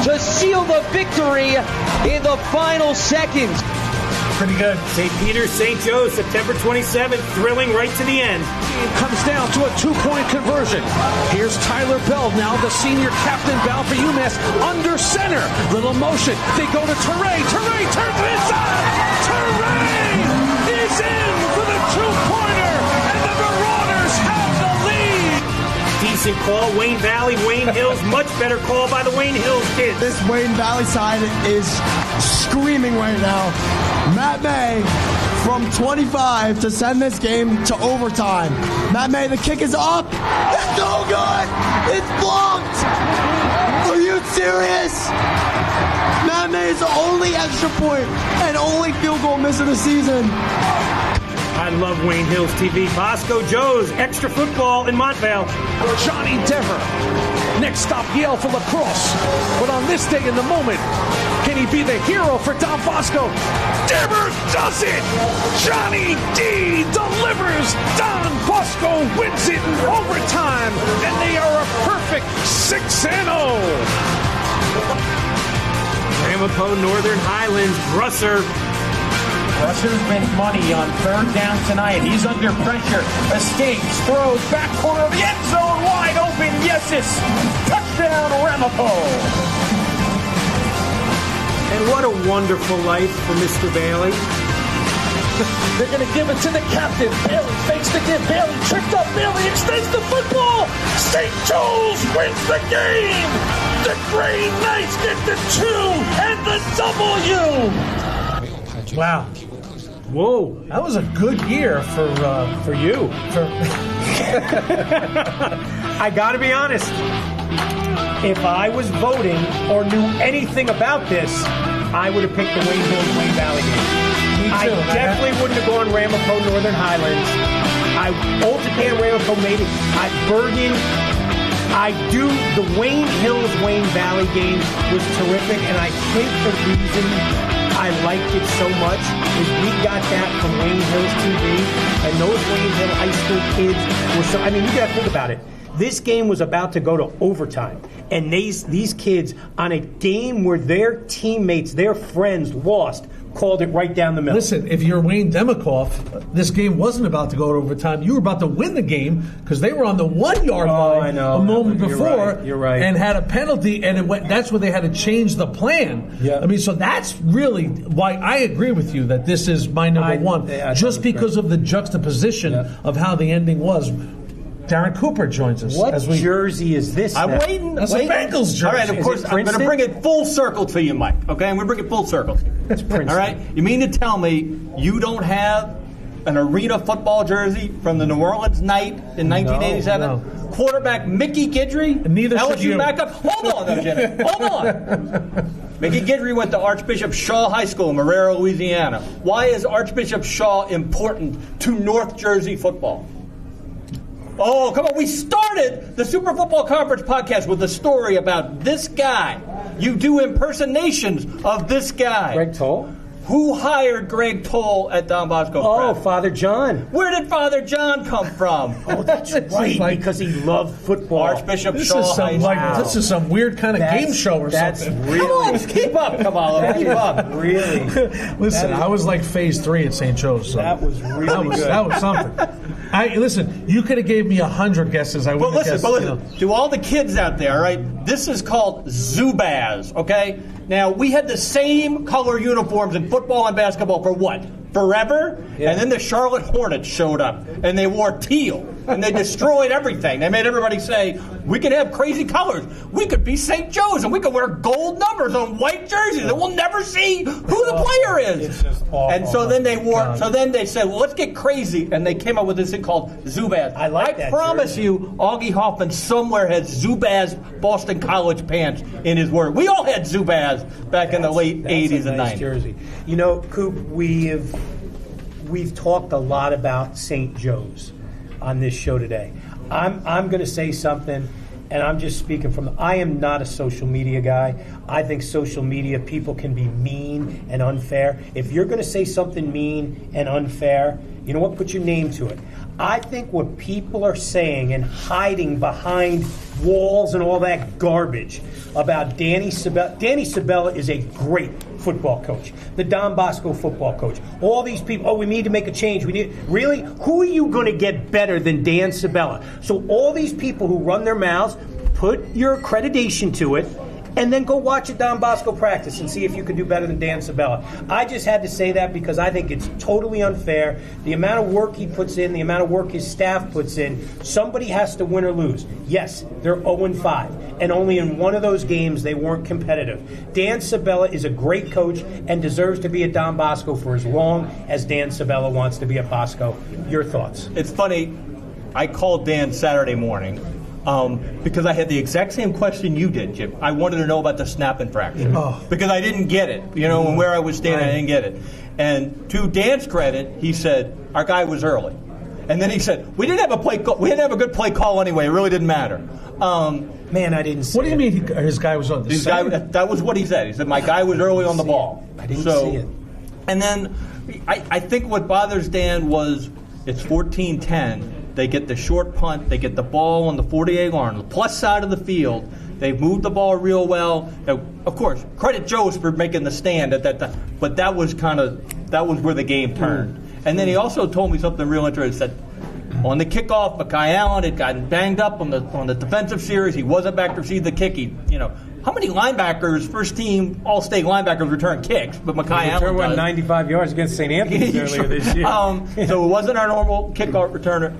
to seal the victory in the final seconds. Pretty good. St. Peter's, St. Joe's, September 27th, thrilling right to the end. It comes down to a 2-point conversion. Here's Tyler Bell, now the senior captain bound for UMass, under center. Little motion. They go to Teray. Teray turns it inside. Teray is in for the 2-pointer, and the Marauders have the lead. Decent call. Wayne Valley, Wayne Hills. Much better call by the Wayne Hills kids. This Wayne Valley side is screaming right now. Matt May from 25 to send this game to overtime. Matt May, the kick is up. It's no good. It's blocked. Are you serious? Matt May is the only extra point and only field goal miss of the season. I love Wayne Hills TV. Bosco Joe's extra football in Montvale. Johnny Dever. Next stop, Yale for lacrosse. But on this day in the moment, can he be the hero for Don Bosco? Dever does it! Johnny D delivers! Don Bosco wins it in overtime, and they are a perfect 6-0. Ramapo, Northern Highlands, Brusser. Brusser's been money on third down tonight. He's under pressure. Escapes, throws, back corner of the end zone, wide open. Yeses. Touchdown, Ramapo. And what a wonderful life for Mr. Bailey. They're going to give it to the captain. Bailey fakes the give. Bailey tripped up. Bailey extends the football. St. Joe's wins the game. The Grey Knights get the 2 and the W. Wow. Whoa. That was a good year for you. I got to be honest. If I was voting or knew anything about this, I would have picked the Wayne Hills Wayne Valley game. I definitely wouldn't have gone Ramapo Northern Highlands. Ulta Pan Ramapo made it. Bergen. The Wayne Hills Wayne Valley game was terrific, and I think the reason I liked it so much is we got that from Wayne Hills TV, and those Wayne Hill high school kids were so. I mean, you got to think about it. This game was about to go to overtime, and these kids on a game where their teammates, their friends lost, called it right down the middle. Listen, if you're Wayne Demikoff, this game wasn't about to go to overtime. You were about to win the game because they were on the 1 yard line a moment before. You're right. And had a penalty, and that's where they had to change the plan. Yeah. I mean, so that's really why I agree with you that this is my number one, just because of the juxtaposition of how the ending was. Darren Cooper joins us. What jersey is this? I'm waiting. That's a Bengals jersey. All right, of course, I'm going to bring it full circle to you, Mike. Okay, I'm going to bring it full circle. It's Princeton. All right, you mean to tell me you don't have an arena football jersey from the New Orleans Knight in 1987? No. Quarterback Mickey Gidry? Neither should LSU you. backup? Hold on, though, Jimmy. Hold on. Mickey Gidry went to Archbishop Shaw High School in Marrero, Louisiana. Why is Archbishop Shaw important to North Jersey football? Oh, come on. We started the Super Football Conference podcast with a story about this guy. You do impersonations of this guy. Greg Toll? Who hired Greg Toll at Don Bosco? Oh, Father John. Where did Father John come from? Oh, that's right, because he loved football. Archbishop Shaw High School. This is some weird kind of game show or something. Really, come on, keep up, Kamala. Keep up. Really. Listen, I was like phase 3 at St. Joe's. So that was really good. That was something. Listen, you could have gave me 100 guesses. I wouldn't have guessed. But listen, to all the kids out there, all right, this is called Zubaz, okay? Now, we had the same color uniforms in football and basketball for what? Forever? Yeah. And then the Charlotte Hornets showed up, and they wore teal, and they destroyed everything. They made everybody say, we could have crazy colors. We could be St. Joe's, and we could wear gold numbers on white jerseys, and we'll never see who the player is. It's just awful. And so then they said, well, let's get crazy, and they came up with this thing called Zubaz. I like that I promise jersey. you, Augie Hoffman somewhere has Zubaz Boston College pants in his word. We all had Zubaz back in the late 80s and 90s. Jersey. You know, Coop, we've talked a lot about St. Joe's on this show today. I'm going to say something, and I'm just speaking I am not a social media guy. I think social media people can be mean and unfair. If you're going to say something mean and unfair, you know what? Put your name to it. I think what people are saying and hiding behind walls and all that garbage about Danny Sabella is a great football coach. The Don Bosco football coach. All these people, we need to make a change. Really? Who are you going to get better than Dan Sabella? So all these people who run their mouths, put your accreditation to it, and then go watch a Don Bosco practice and see if you can do better than Dan Sabella. I just had to say that because I think it's totally unfair. The amount of work he puts in, the amount of work his staff puts in, somebody has to win or lose. Yes, they're 0-5, and only in one of those games they weren't competitive. Dan Sabella is a great coach and deserves to be at Don Bosco for as long as Dan Sabella wants to be at Bosco. Your thoughts? It's funny, I called Dan Saturday morning. Because I had the exact same question you did, Jim. I wanted to know about the snap infraction because I didn't get it. And where I was standing, I didn't get it. And to Dan's credit, he said our guy was early, and then he said we didn't have a play call. We didn't have a good play call anyway. It really didn't matter. Man, I didn't see What do you mean his guy was on the side? That was what he said. He said my guy was early on the ball. I didn't see it. And then I think what bothers Dan was it's 14-10. They get the short punt. They get the ball on the 48 yard on the plus side of the field. They moved the ball real well. Now, of course, credit Joe's for making the stand at that time. But that was where the game turned. And then he also told me something real interesting. Said on the kickoff, Mekhi Allen had gotten banged up on the defensive series. He wasn't back to receive the kick. How many linebackers, first team All-State linebackers return kicks? But Mekhi Allen went 95 yards against St. Anthony's earlier this year. So it wasn't our normal kickoff returner.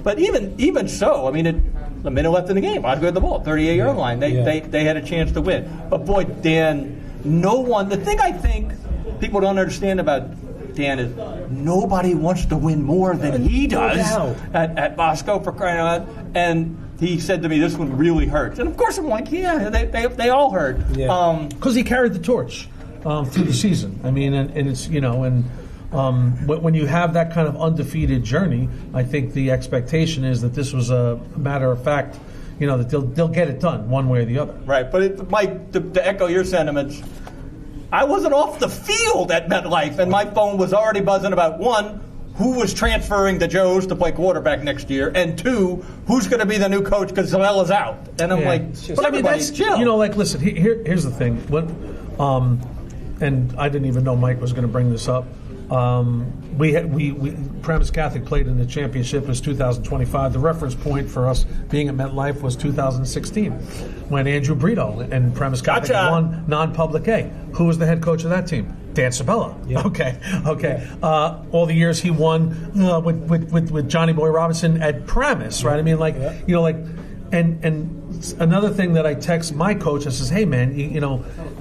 But even so, the minute left in the game, I'd go to the ball, 38-yard line. They had a chance to win. But boy, Dan, the thing I think people don't understand about Dan is nobody wants to win more than he does at Bosco, for crying out loud. And he said to me, this one really hurts. And of course I'm like, yeah, they all hurt. Because he carried the torch through the season. And it's, when you have that kind of undefeated journey, I think the expectation is that this was a matter of fact, that they'll get it done one way or the other. Right, but Mike, to echo your sentiments, I wasn't off the field at MetLife, and my phone was already buzzing about, one, who was transferring to Joe's to play quarterback next year, and two, who's going to be the new coach because Zanella's out. And I'm that's chill. Listen, here's the thing. And I didn't even know Mike was going to bring this up. Paramus Catholic played in the championship. It was 2025. The reference point for us being at MetLife was 2016 when Andrew Brito and Paramus Catholic won non-public A. Who was the head coach of that team? Dan Sabella. Yeah. Okay. All the years he won with Johnny Boy Robinson at Paramus, right? And another thing that I text my coach, I says, hey, man,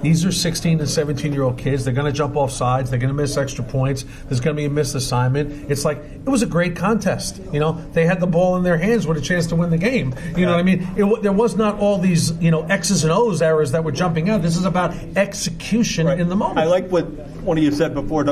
these are 16 and 17-year-old kids. They're going to jump off sides. They're going to miss extra points. There's going to be a missed assignment. It's like, it was a great contest. They had the ball in their hands with a chance to win the game. You know what I mean? There was not all these, X's and O's errors that were jumping out. This is about execution in the moment. I like what one of you said before.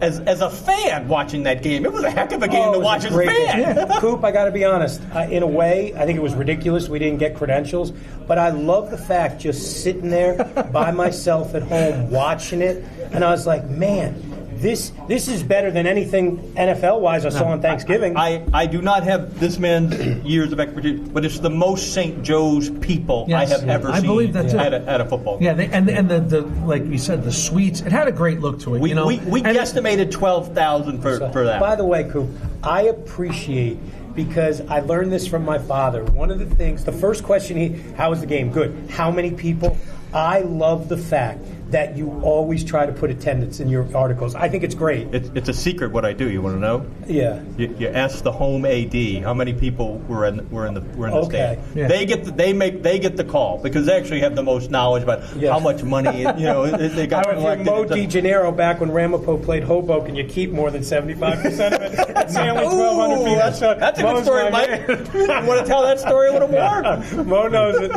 As a fan watching that game, it was a heck of a game to watch as a fan. Yeah. Coop, I got to be honest. In a way, I think it was ridiculous we didn't get credentials, but I love the fact just sitting there by myself at home watching it, and I was like, man, this is better than anything NFL-wise I saw on Thanksgiving. I do not have this man's years of expertise, but it's the most St. Joe's people I have ever seen. I believe that too. At a football game. Yeah, and the like you said, the suites. It had a great look to it. We guesstimated 12,000 for that. By the way, Coop, I appreciate. Because I learned this from my father. One of the things, the first question how was the game? Good. How many people? I love the fact that you always try to put attendance in your articles. I think it's great. It's a secret what I do. You want to know? Yeah. You ask the home AD how many people were in the stand. Yeah. They get the call because they actually have the most knowledge about how much money they got. I went from Mo DeGennaro back when Ramapo played Hoboken. You keep more than 75% of it. It's only 1,200 feet. That's a good story, Mike. You want to tell that story a little more? Mo knows it.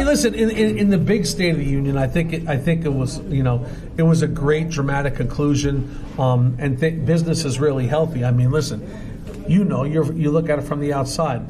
Listen. In the big State of the Union, I think it was it was a great dramatic conclusion, and business is really healthy. Listen, you look at it from the outside.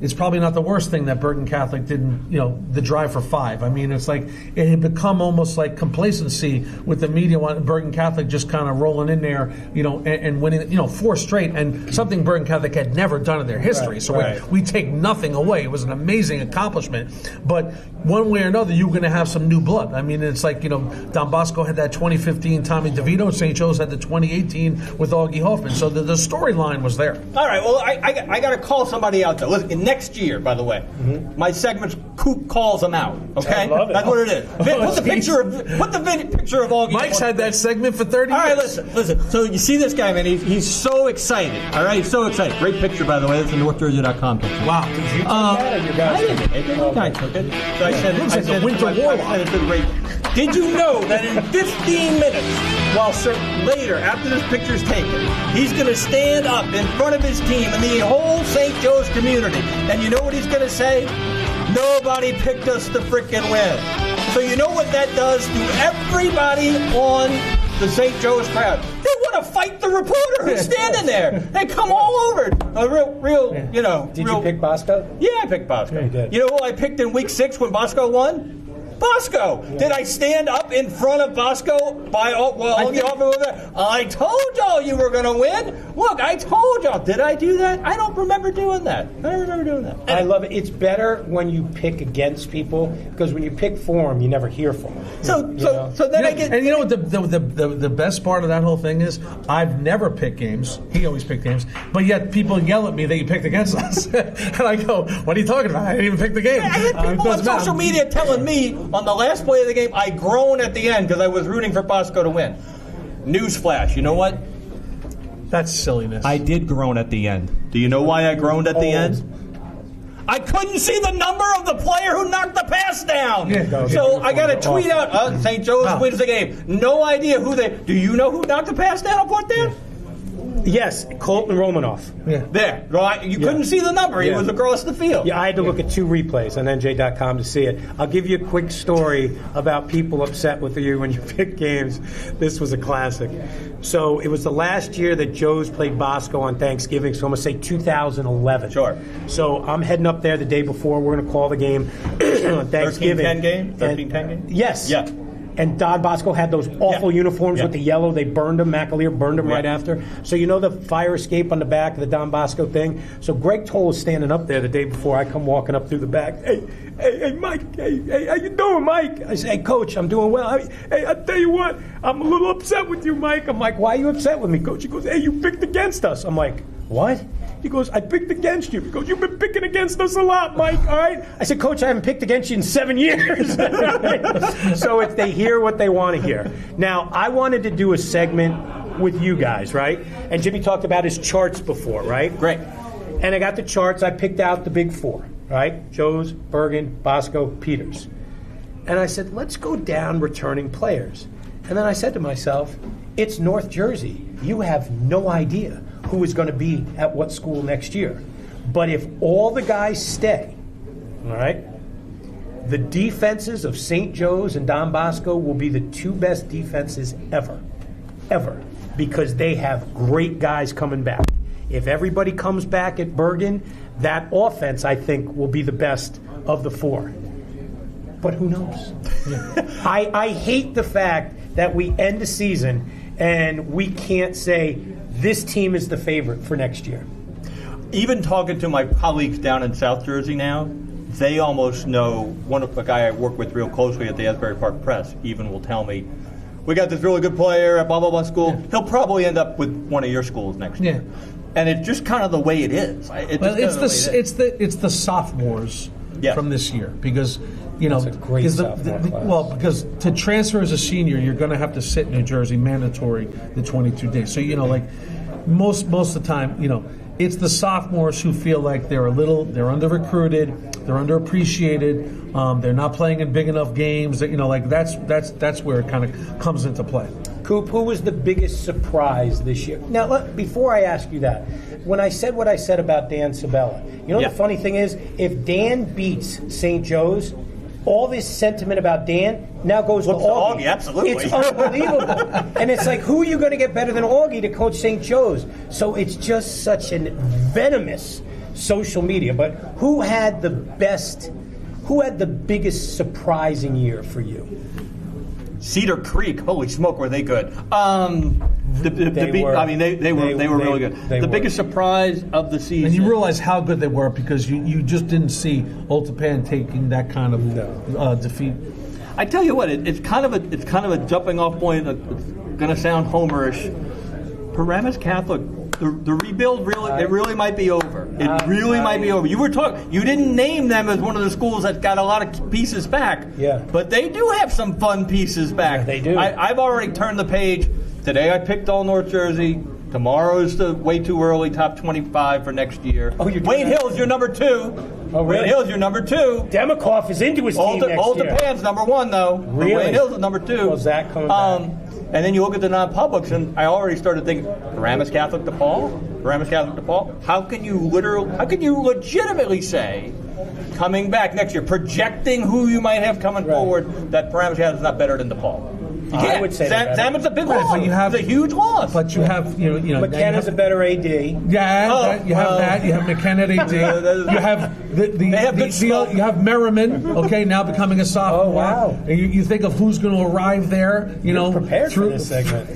it's probably not the worst thing that Bergen Catholic didn't, the drive for 5. I mean, it's like it had become almost like complacency with the media on Bergen Catholic just kind of rolling in there, and winning, 4 straight, and something Bergen Catholic had never done in their history. Right, so right. we take nothing away. It was an amazing accomplishment. But one way or another, you're going to have some new blood. I mean, it's like, Don Bosco had that 2015 Tommy DeVito, St. Joe's had the 2018 with Augie Hoffman. So the storyline was there. All right, well, I got to call somebody out, though. Listen, next year, by the way, my segment's Coop calls them out, okay? I love it. That's what it is. Put the picture of Augie. Mike's had that segment for 30 years. All right, listen. So you see this guy, man, he's so excited, all right? He's so excited. Great picture, by the way. That's a NorthJersey.com picture. Wow. I took it. So I said, looks like a winter warlock. Did you know that in 15 minutes, later, after this picture's taken, he's going to stand up in front of his team and the whole St. Joe's community, and you know what he's going to say? Nobody picked us to frickin' win. So you know what that does to everybody on the St. Joe's crowd? They want to fight the reporter who's standing there. They come all over. Did you pick Bosco? Yeah, I picked Bosco. Yeah, you did. You know who I picked in week 6 when Bosco won? Bosco. Yeah. Did I stand up in front of Bosco I told y'all you were going to win. Look, I told y'all. Did I do that? I don't remember doing that. I love it. It's better when you pick against people, because when you pick for them, you never hear from them. So then I get. And you know what the best part of that whole thing is? I've never picked games. He always picked games, but yet people yell at me that you picked against us, and I go, "What are you talking about? I didn't even pick the game." I had people on social media telling me on the last play of the game I groaned at the end because I was rooting for Bosco to win. Newsflash, you know what? That's silliness. I did groan at the end. Do you know why I groaned at the end? I couldn't see the number of the player who knocked the pass down. So I got to tweet out, St. Joe's wins the game. No idea who they... Do you know who knocked the pass down? I'll put there. Yes, Colton Romanoff. Yeah. There. You couldn't see the number. He was across the field. Yeah, I had to look at 2 replays on NJ.com to see it. I'll give you a quick story about people upset with you when you pick games. This was a classic. So it was the last year that Joe's played Bosco on Thanksgiving, so I'm going to say 2011. Sure. So I'm heading up there the day before. We're going to call the game on Thanksgiving. 13-10 game? 13-10 game? Yes. Yeah. And Don Bosco had those awful uniforms with the yellow. They burned them. McAleer burned them right after. So you know the fire escape on the back of the Don Bosco thing? So Greg Toll is standing up there the day before. I come walking up through the back. Hey, Mike. Hey, how you doing, Mike? I say, hey, Coach, I'm doing well. Hey, I tell you what, I'm a little upset with you, Mike. I'm like, why are you upset with me, Coach? He goes, hey, you picked against us. I'm like, what? He goes, I picked against you. He goes, you've been picking against us a lot, Mike, all right? I said, Coach, I haven't picked against you in 7 years. So they hear what they want to hear. Now, I wanted to do a segment with you guys, right? And Jimmy talked about his charts before, right? Great. And I got the charts. I picked out the big 4, right? Joe's, Bergen, Bosco, Peters. And I said, let's go down returning players. And then I said to myself, it's North Jersey. You have no idea who is going to be at what school next year. But if all the guys stay, all right, the defenses of St. Joe's and Don Bosco will be the 2 best defenses ever, because they have great guys coming back. If everybody comes back at Bergen, that offense, I think, will be the best of the 4. But who knows? I hate the fact that we end the season and we can't say this team is the favorite for next year. Even talking to my colleagues down in South Jersey now, they almost know. A guy I work with real closely at the Asbury Park Press even will tell me, we got this really good player at blah, blah, blah school. Yeah. He'll probably end up with one of your schools next year. And it's just kind of the way it is. It's the sophomores from this year, because that's a great sophomore class. Because to transfer as a senior, you're going to have to sit in New Jersey, mandatory, the 22 days. So most of the time, it's the sophomores who feel like they're under recruited, they're underappreciated, they're not playing in big enough games. That's where it kind of comes into play. Coop, who was the biggest surprise this year? Now, before I ask you that, when I said what I said about Dan Sabella, the funny thing is, if Dan beats St. Joe's, all this sentiment about Dan now goes to Augie. Absolutely. It's unbelievable. And it's like, who are you going to get better than Augie to coach St. Joe's? So it's just such an venomous social media, but who had the biggest surprising year for you? Cedar Creek, holy smoke, were they good? They were really good. The biggest surprise of the season. And you realize how good they were because you just didn't see Old Japan taking that kind of defeat. I tell you what, it's kind of a jumping off point. It's going to sound homerish. Paramus Catholic, the rebuild really might be over. It really might be over. You didn't name them as one of the schools that got a lot of pieces back. Yeah. But they do have some fun pieces back. Yeah, they do. I've already turned the page. Today I picked all North Jersey. Tomorrow is the way too early top 25 for next year. Oh, you're Wayne Hill's your number 2. Oh, really? Wayne Hill's your number 2. Demikoff is into his team next Old year. Japan's number 1, though. Really? Wayne Hill's is number 2. Was that coming back? And then you look at the non-publics, and I already started thinking, Paramus Catholic DePaul? How can you legitimately say, coming back next year, projecting who you might have coming forward, that Paramus Catholic is not better than DePaul? I would say Zamet's a big loss. But you have it's a huge loss. But you have McKenna's a better AD. Yeah, you have that. You have McKenna at AD. You have you have Merriman. Okay, now becoming a sophomore. Oh wow! And you think of who's going to arrive there. You're prepared for this segment.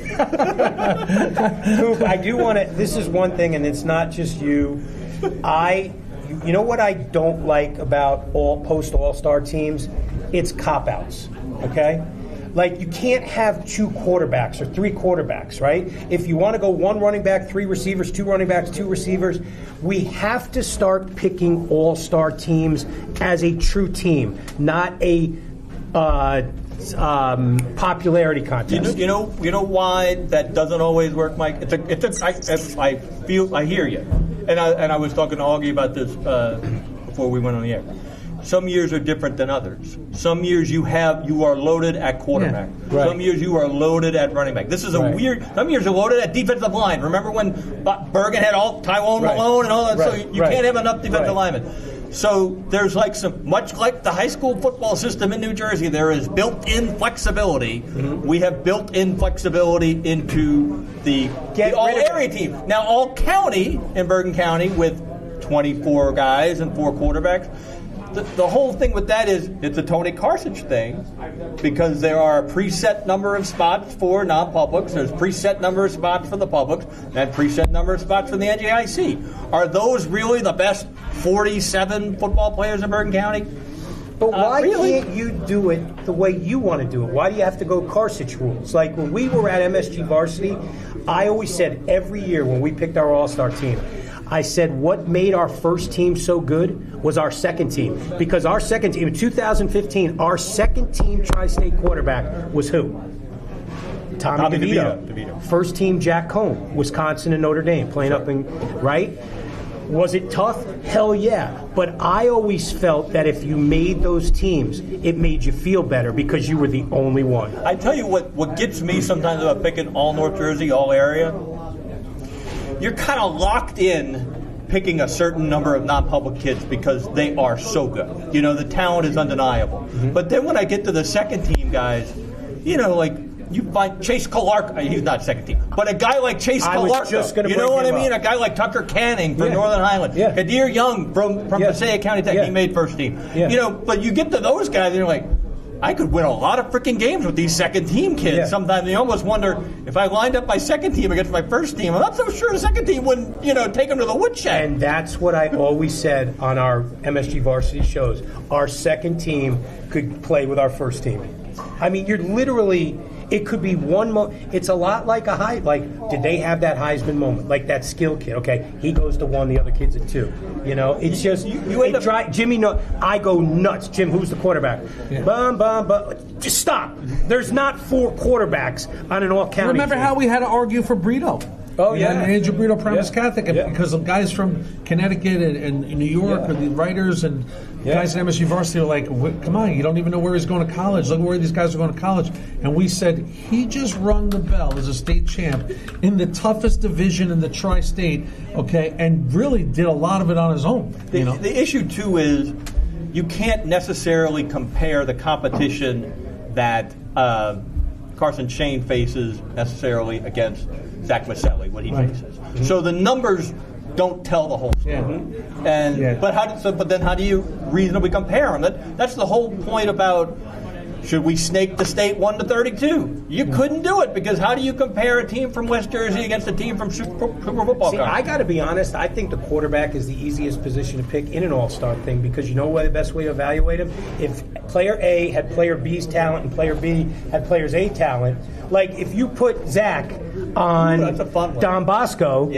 Coop, I do want to. This is one thing, and it's not just you. You know what I don't like about post All-Star teams? It's cop-outs. Okay. Like, you can't have 2 quarterbacks or 3 quarterbacks, right? If you want to go 1 running back, 3 receivers, 2 running backs, 2 receivers, we have to start picking all-star teams as a true team, not a popularity contest. You know why that doesn't always work, Mike? I hear you, and I was talking to Augie about this before we went on the air. Some years are different than others. Some years you are loaded at quarterback. Yeah, right. Some years you are loaded at running back. This is weird. Some years you're loaded at defensive line. Remember when Bergen had Tyrone Malone and all that? So you can't have enough defensive linemen. So there's much like the high school football system in New Jersey, there is built-in flexibility. Mm-hmm. We have built-in flexibility into the all-area team. Now, all-county in Bergen County with 24 guys and 4 quarterbacks, the whole thing with that is it's a Tony Carthage thing because there are a preset number of spots for non-publics, there's preset number of spots for the publics, and preset number of spots for the NJIC. Are those really the best 47 football players in Bergen County? But why can't you do it the way you want to do it? Why do you have to go Carthage rules? Like when we were at MSG Varsity, I always said every year when we picked our all-star team, I said what made our first team so good was our second team. Because our second team, in 2015, our second team Tri-State quarterback was who? Tommy DeVito. First team Jack Cohn, Wisconsin and Notre Dame, playing up in, right? Was it tough? Hell yeah. But I always felt that if you made those teams, it made you feel better because you were the only one. I tell you what gets me sometimes about picking all North Jersey, all area, you're kind of locked in picking a certain number of non-public kids because they are so good. You know, the talent is undeniable. Mm-hmm. But then when I get to the second team guys, you find Chase Kalarka, he's not second team, but a guy like Chase Kalarka, you know what I mean? A guy like Tucker Canning from Northern Highland, Kadir Young from Passaic County Tech, he made first team. Yeah. But you get to those guys and you're like, I could win a lot of freaking games with these second team kids. Yeah. Sometimes you almost wonder if I lined up my second team against my first team, I'm not so sure the second team wouldn't, take them to the woodshed. And that's what I always said on our MSG Varsity shows. Our second team could play with our first team. I mean, you're literally... It could be it's a lot like did they have that Heisman moment? Like that skill kid, okay, he goes to 1, the other kid's at 2. It's just, Jimmy, no, I go nuts. Jim, who's the quarterback? Yeah. Bum, bum, bum. Just stop. There's not 4 quarterbacks on an all-county Remember team. how we had to argue for Brito? Oh, yeah. Andrew Brito, Paramus Catholic, because of guys from Connecticut and New York, or the writers and guys at MSU Varsity are like, come on, you don't even know where he's going to college. Look where these guys are going to college. And we said, he just rung the bell as a state champ in the toughest division in the Tri-State, okay, and really did a lot of it on his own. The issue, too, is you can't necessarily compare the competition that Carson Shane faces necessarily against Zach Maselli, what he faces. Mm-hmm. So the numbers don't tell the whole story. But then how do you reasonably compare them? That's the whole point about. Should we snake the state 1-32? You couldn't do it because how do you compare a team from West Jersey against a team from Super Football See, Conference? I got to be honest. I think the quarterback is the easiest position to pick in an all-star thing because you know what the best way to evaluate him? If player A had player B's talent and player B had player's A talent, like if you put Zach on Don Bosco,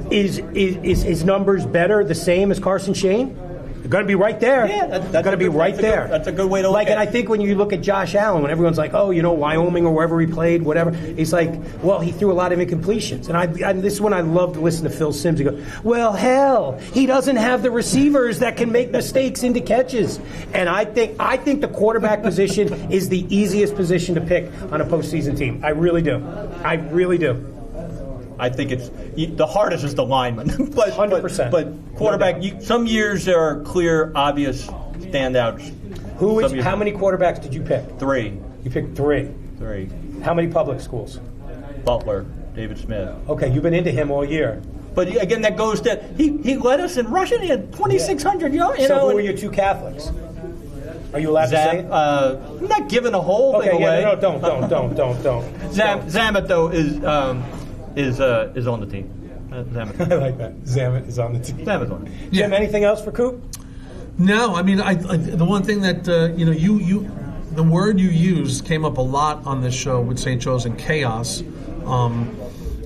is his numbers better, the same as Carson Shane? They're going to be right there. Yeah, they're going to be right there. That's a good way to look at it. And I think when you look at Josh Allen, when everyone's like, oh, Wyoming or wherever he played, whatever, it's like, well, he threw a lot of incompletions. And this is when I love to listen to Phil Simms. He goes, well, hell, he doesn't have the receivers that can make mistakes into catches. And I think the quarterback position is the easiest position to pick on a postseason team. I really do. I really do. I think it's the hardest is the lineman, but 100%. But quarterback, some years there are clear, obvious standouts. How many quarterbacks did you pick? 3. You picked 3. 3. How many public schools? Butler, David Smith. Okay, you've been into him all year. But again, that goes to he led us in rushing. He had 2,600 yards. So who are your 2 Catholics? Are you allowed to say it? I'm not giving a whole thing away. No, don't. Zamet though is on the team. Zamet. I like that. Zamet is on the team. Zamet's on it. Jim, anything else for Coop? No, I mean, the one thing that you the word you used came up a lot on this show with St. Joe's and chaos.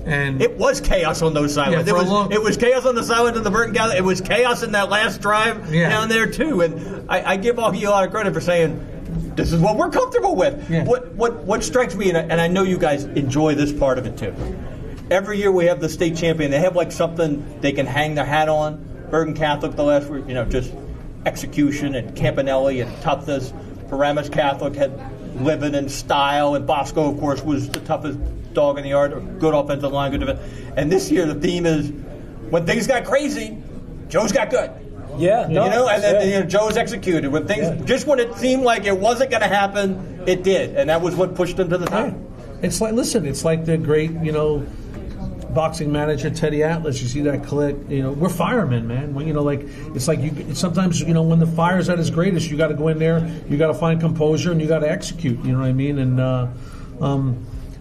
And it was chaos on those sidelines. It was chaos on the sidelines of the Burton Gather. It was chaos in that last drive down there too. And I give all you a lot of credit for saying this is what we're comfortable with. Yeah. What strikes me, and I know you guys enjoy this part of it too. Every year we have the state champion. They have like something they can hang their hat on. Bergen Catholic the last week, just execution, and Campanelli and toughness. Paramus Catholic had living and style, and Bosco, of course, was the toughest dog in the yard. Good offensive line, good defense. And this year the theme is when things got crazy, Joe's got good. Yeah, and then Joe's executed. When things just when it seemed like it wasn't going to happen, it did, and that was what pushed them to the top. It's like the great boxing manager Teddy Atlas. You see that click. We're firemen, man. It's like sometimes when the fire's at its greatest, you got to go in there. You got to find composure and you got to execute. You know what I mean? And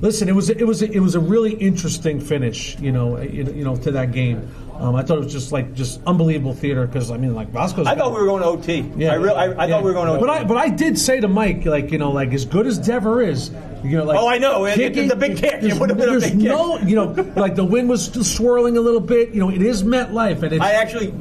listen, it was a really interesting finish. To that game. I thought it was just unbelievable theater because Bosco's. I thought we were going to OT. Yeah, I thought we were going to OT. But I did say to Mike, as good as Dever is, I know it's the big kick. It would have been a big kick. The wind was still swirling a little bit. It is MetLife, and I actually,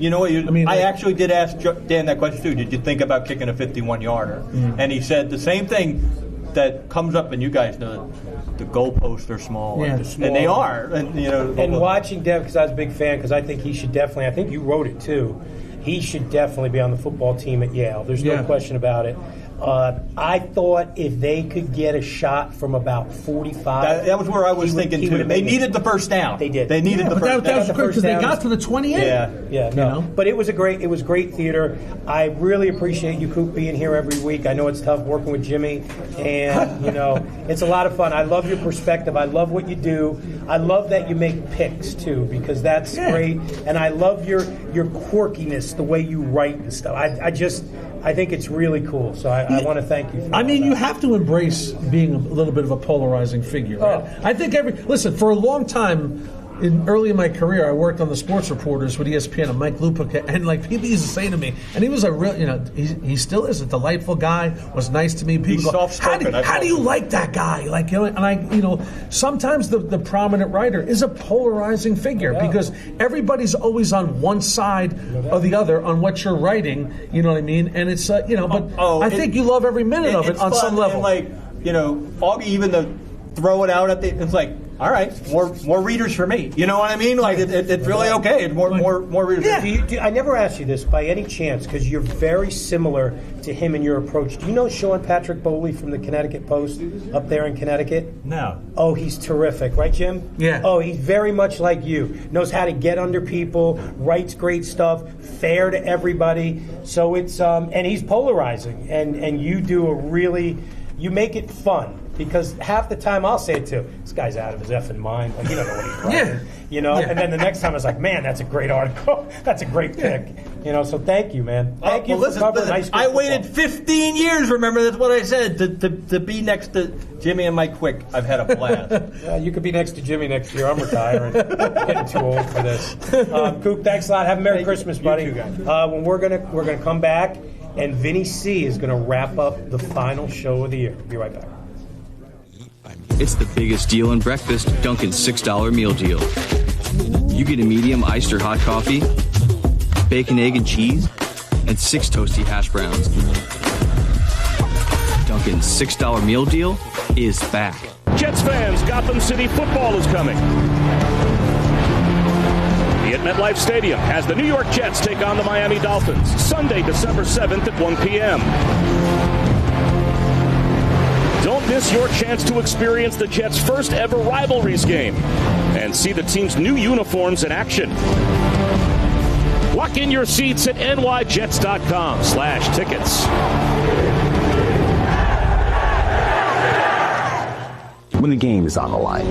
I actually did ask Dan that question too. Did you think about kicking a 51-yarder? Mm-hmm. And he said the same thing that comes up, and you guys know the goalposts are small, and they are. And watching Dev, because I was a big fan, because I think he should definitely. I think you wrote it too. He should definitely be on the football team at Yale. There's no question about it. I thought if they could get a shot from about 45, that was where I was thinking too. They needed the first down. They did. They needed the first down. That was good because they got to the 28. Yeah. But it was great theater. I really appreciate you, Coop, being here every week. I know it's tough working with Jimmy, and it's a lot of fun. I love your perspective. I love what you do. I love that you make picks too, because that's great. And I love your quirkiness, the way you write and stuff. I think it's really cool. So I want to thank you. You have to embrace being a little bit of a polarizing figure. Right? I think for a long time, early in my career, I worked on the sports reporters with ESPN and Mike Lupica, and people used to say to me, and he was a real, he still is a delightful guy. Was nice to me. People He's soft-spoken. How do you like that guy? Sometimes the prominent writer is a polarizing figure because everybody's always on one side or the other on what you're writing. You know what I mean? And it's I think you love every minute of it on some level. And Augie, even to throw it out it's like, all right, more readers for me. You know what I mean? It's really okay. It's more readers. Yeah. I never asked you this by any chance because you're very similar to him in your approach. Do you know Sean Patrick Bowley from the Connecticut Post up there in Connecticut? No. Oh, he's terrific, right, Jim? Yeah. Oh, he's very much like you. Knows how to get under people, writes great stuff, fair to everybody. So it's and he's polarizing, and you do you make it fun. because half the time I'll say it too. This guy's out of his effing mind. Like, you don't know what he's writing. You know, and then the next time I was like, man, that's a great article. That's a great pick. You know, so thank you, man. Thank you for covering high school I waited football. 15 years, remember, that's what I said, to be next to Jimmy and Mike Quick. I've had a blast. You could be next to Jimmy next year. I'm retiring. Getting too old for this. Coop, thanks a lot. Have a Merry Christmas, buddy. You too, guys. When we're gonna come back, and Vinny C is gonna wrap up the final show of the year. Be right back. It's the biggest deal in breakfast, Dunkin's $6 meal deal. You get a medium iced or hot coffee, bacon, egg, and cheese, and 6 toasty hash browns. Dunkin's $6 meal deal is back. Jets fans, Gotham City football is coming. Be at MetLife Stadium as the New York Jets take on the Miami Dolphins, Sunday, December 7th at 1 p.m. Don't miss your chance to experience the Jets' first ever rivalries game and see the team's new uniforms in action. Lock in your seats at nyjets.com/tickets. When the game is on the line,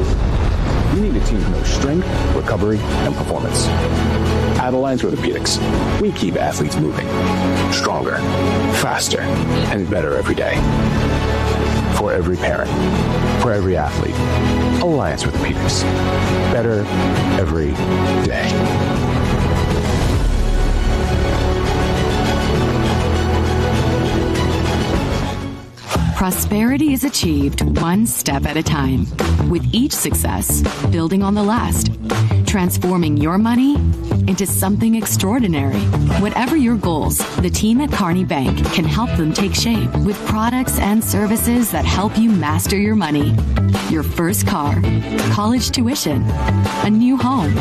you need a team who knows strength, recovery, and performance. At Alliance Orthopedics, we keep athletes moving. Stronger, faster, and better every day. For every parent, for every athlete, Alliance Orthopedics. Better every day. Prosperity is achieved one step at a time, with each success building on the last, transforming your money into something extraordinary. Whatever your goals, the team at Kearney Bank can help them take shape with products and services that help you master your money. Your first car, college tuition, a new home,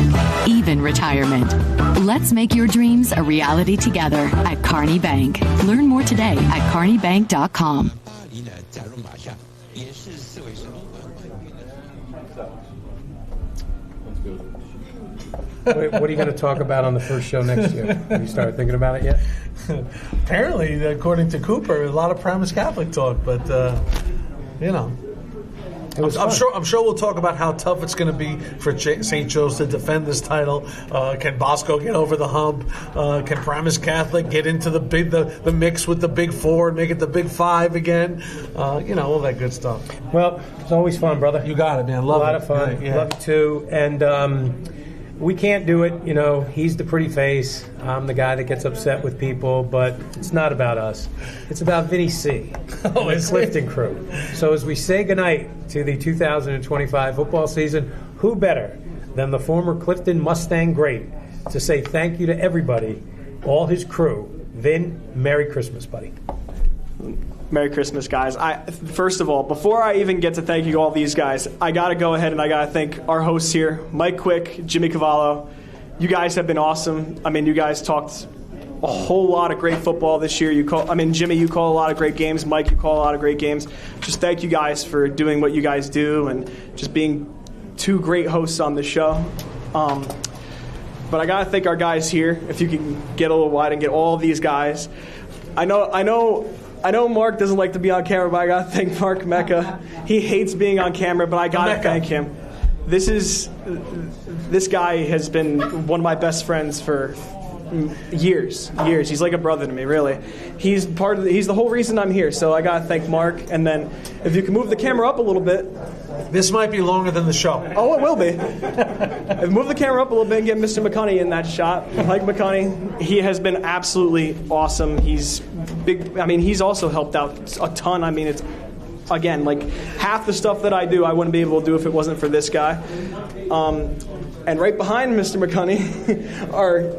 even retirement. Let's make your dreams a reality together at Kearney Bank. Learn more today at kearneybank.com. What are you going to talk about on the first show next year? Have you started thinking about it yet? Apparently, according to Cooper, a lot of Primus Catholic talk, but you know. I'm sure we'll talk about how tough it's going to be for St. Joe's to defend this title. Can Bosco get over the hump? Can Primus Catholic get into the mix with the Big Four and make it the Big Five again? You know, all that good stuff. Well, it's always fun, brother. You got it, man. Love a lot it. of fun. Yeah. Love you too. And we can't do it. You know, he's the pretty face. I'm the guy that gets upset with people, but it's not about us. It's about Vinny C. and the Clifton crew. So as we say goodnight to the 2025 football season, who better than the former Clifton Mustang great to say thank you to everybody, all his crew. Vin, Merry Christmas, buddy. Merry Christmas, guys. First of all, before I even get to thank you all these guys, I got to go ahead and I got to thank our hosts here, Mike Quick, Jimmy Cavallo. You guys have been awesome. I mean, you guys talked a whole lot of great football this year. Jimmy, you call a lot of great games. Mike, you call a lot of great games. Just thank you guys for doing what you guys do and just being two great hosts on the show. But I got to thank our guys here. If you can get a little wide and get all these guys. I know Mark doesn't like to be on camera, but I got to thank Mark Mecca. He hates being on camera, but I got to thank him. This guy has been one of my best friends for years. He's like a brother to me, really. He's the whole reason I'm here, so I got to thank Mark. And then if you can move the camera up a little bit. This might be longer than the show. Oh, it will be. Move the camera up a little bit and get Mr. McConaughey in that shot. Mike McConaughey, he has been absolutely awesome. He's big. I mean, he's also helped out a ton. I mean, it's, again, like half the stuff that I do, I wouldn't be able to do if it wasn't for this guy. And right behind Mr. McConaughey are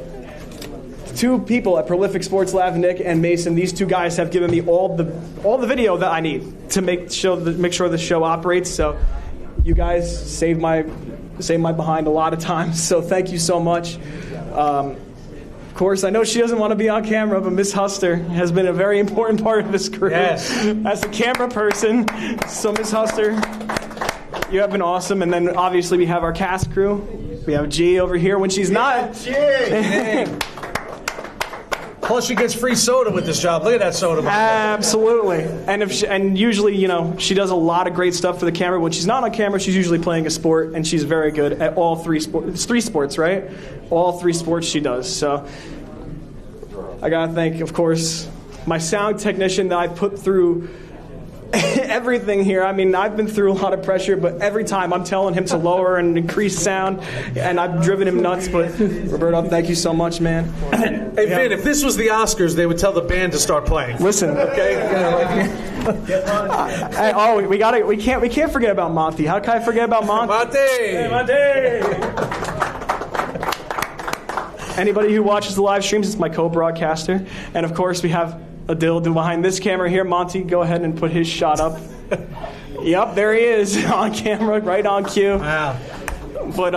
two people at Prolific Sports Lab, Nick and Mason. These two guys have given me all the video that I need to make sure the show operates. So you guys saved my behind a lot of times. So thank you so much. Of course, I know she doesn't want to be on camera, but Miss Huster has been a very important part of this crew as a camera person. So Miss Huster, you have been awesome. And then obviously we have our cast crew. We have G over here when she's not. Plus, she gets free soda with this job. Look at that soda. Absolutely. And usually, she does a lot of great stuff for the camera. When she's not on camera, she's usually playing a sport, and she's very good at all three sports. It's 3 sports, right? All 3 sports she does. So I got to thank, of course, my sound technician that I put through everything here. I mean, I've been through a lot of pressure, but every time I'm telling him to lower and increase sound, and I've driven him nuts. But Roberto, thank you so much, man. Hey, Vin, if this was the Oscars, they would tell the band to start playing. Listen, okay. We can't forget about Monty. How can I forget about Monty? Anybody who watches the live streams, it's my co-broadcaster, and of course we have a dildo behind this camera here. Monty, go ahead and put his shot up. Yep, there he is on camera, right on cue. Wow. But,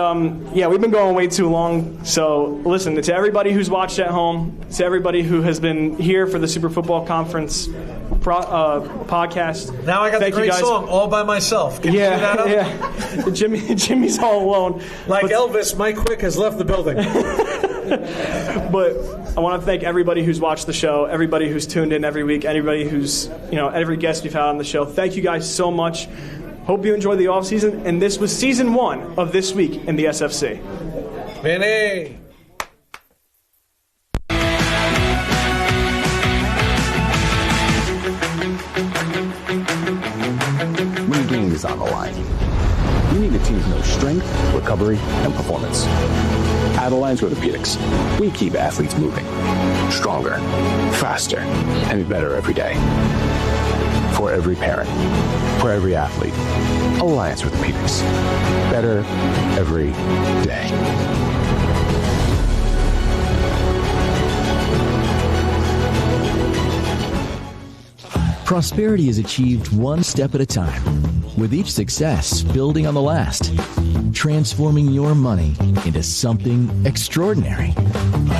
we've been going way too long. So, listen, to everybody who's watched at home, to everybody who has been here for the Super Football Conference podcast. Now I got the great song, All By Myself. Can you do that up? Yeah. Jimmy's all alone. Like Elvis, Mike Quick has left the building. But I want to thank everybody who's watched the show, everybody who's tuned in every week, everybody who's, every guest we've had on the show. Thank you guys so much. Hope you enjoyed the off season. And this was season 1 of This Week in the SFC. Vinny. When the game is on the line, you need a team to know strength, recovery, and performance. At Alliance Orthopedics, we keep athletes moving. Stronger, faster, and better every day. For every parent, for every athlete, Alliance Orthopedics. Better every day. Prosperity is achieved one step at a time, with each success building on the last, transforming your money into something extraordinary.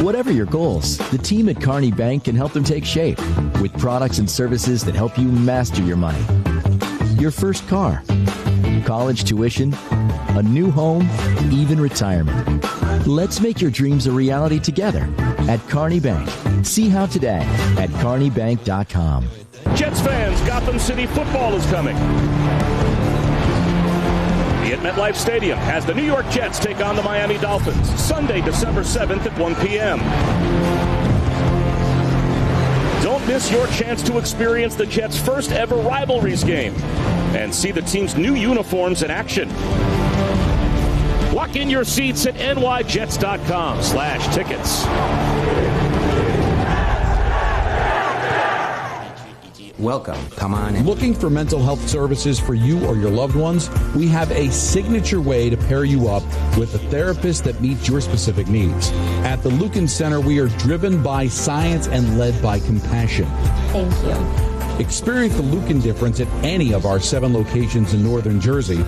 Whatever your goals, the team at Kearney Bank can help them take shape with products and services that help you master your money. Your first car, college tuition, a new home, even retirement. Let's make your dreams a reality together at Kearney Bank. See how today at kearneybank.com. Jets fans, Gotham City football is coming. Be at MetLife Stadium as the New York Jets take on the Miami Dolphins, Sunday, December 7th at 1 p.m. Don't miss your chance to experience the Jets' first ever rivalries game and see the team's new uniforms in action. Lock in your seats at nyjets.com/tickets. Welcome. Come on in. Looking for mental health services for you or your loved ones? We have a signature way to pair you up with a therapist that meets your specific needs. At the Lucan Center, we are driven by science and led by compassion. Thank you. Experience the Lucan difference at any of our 7 locations in northern Jersey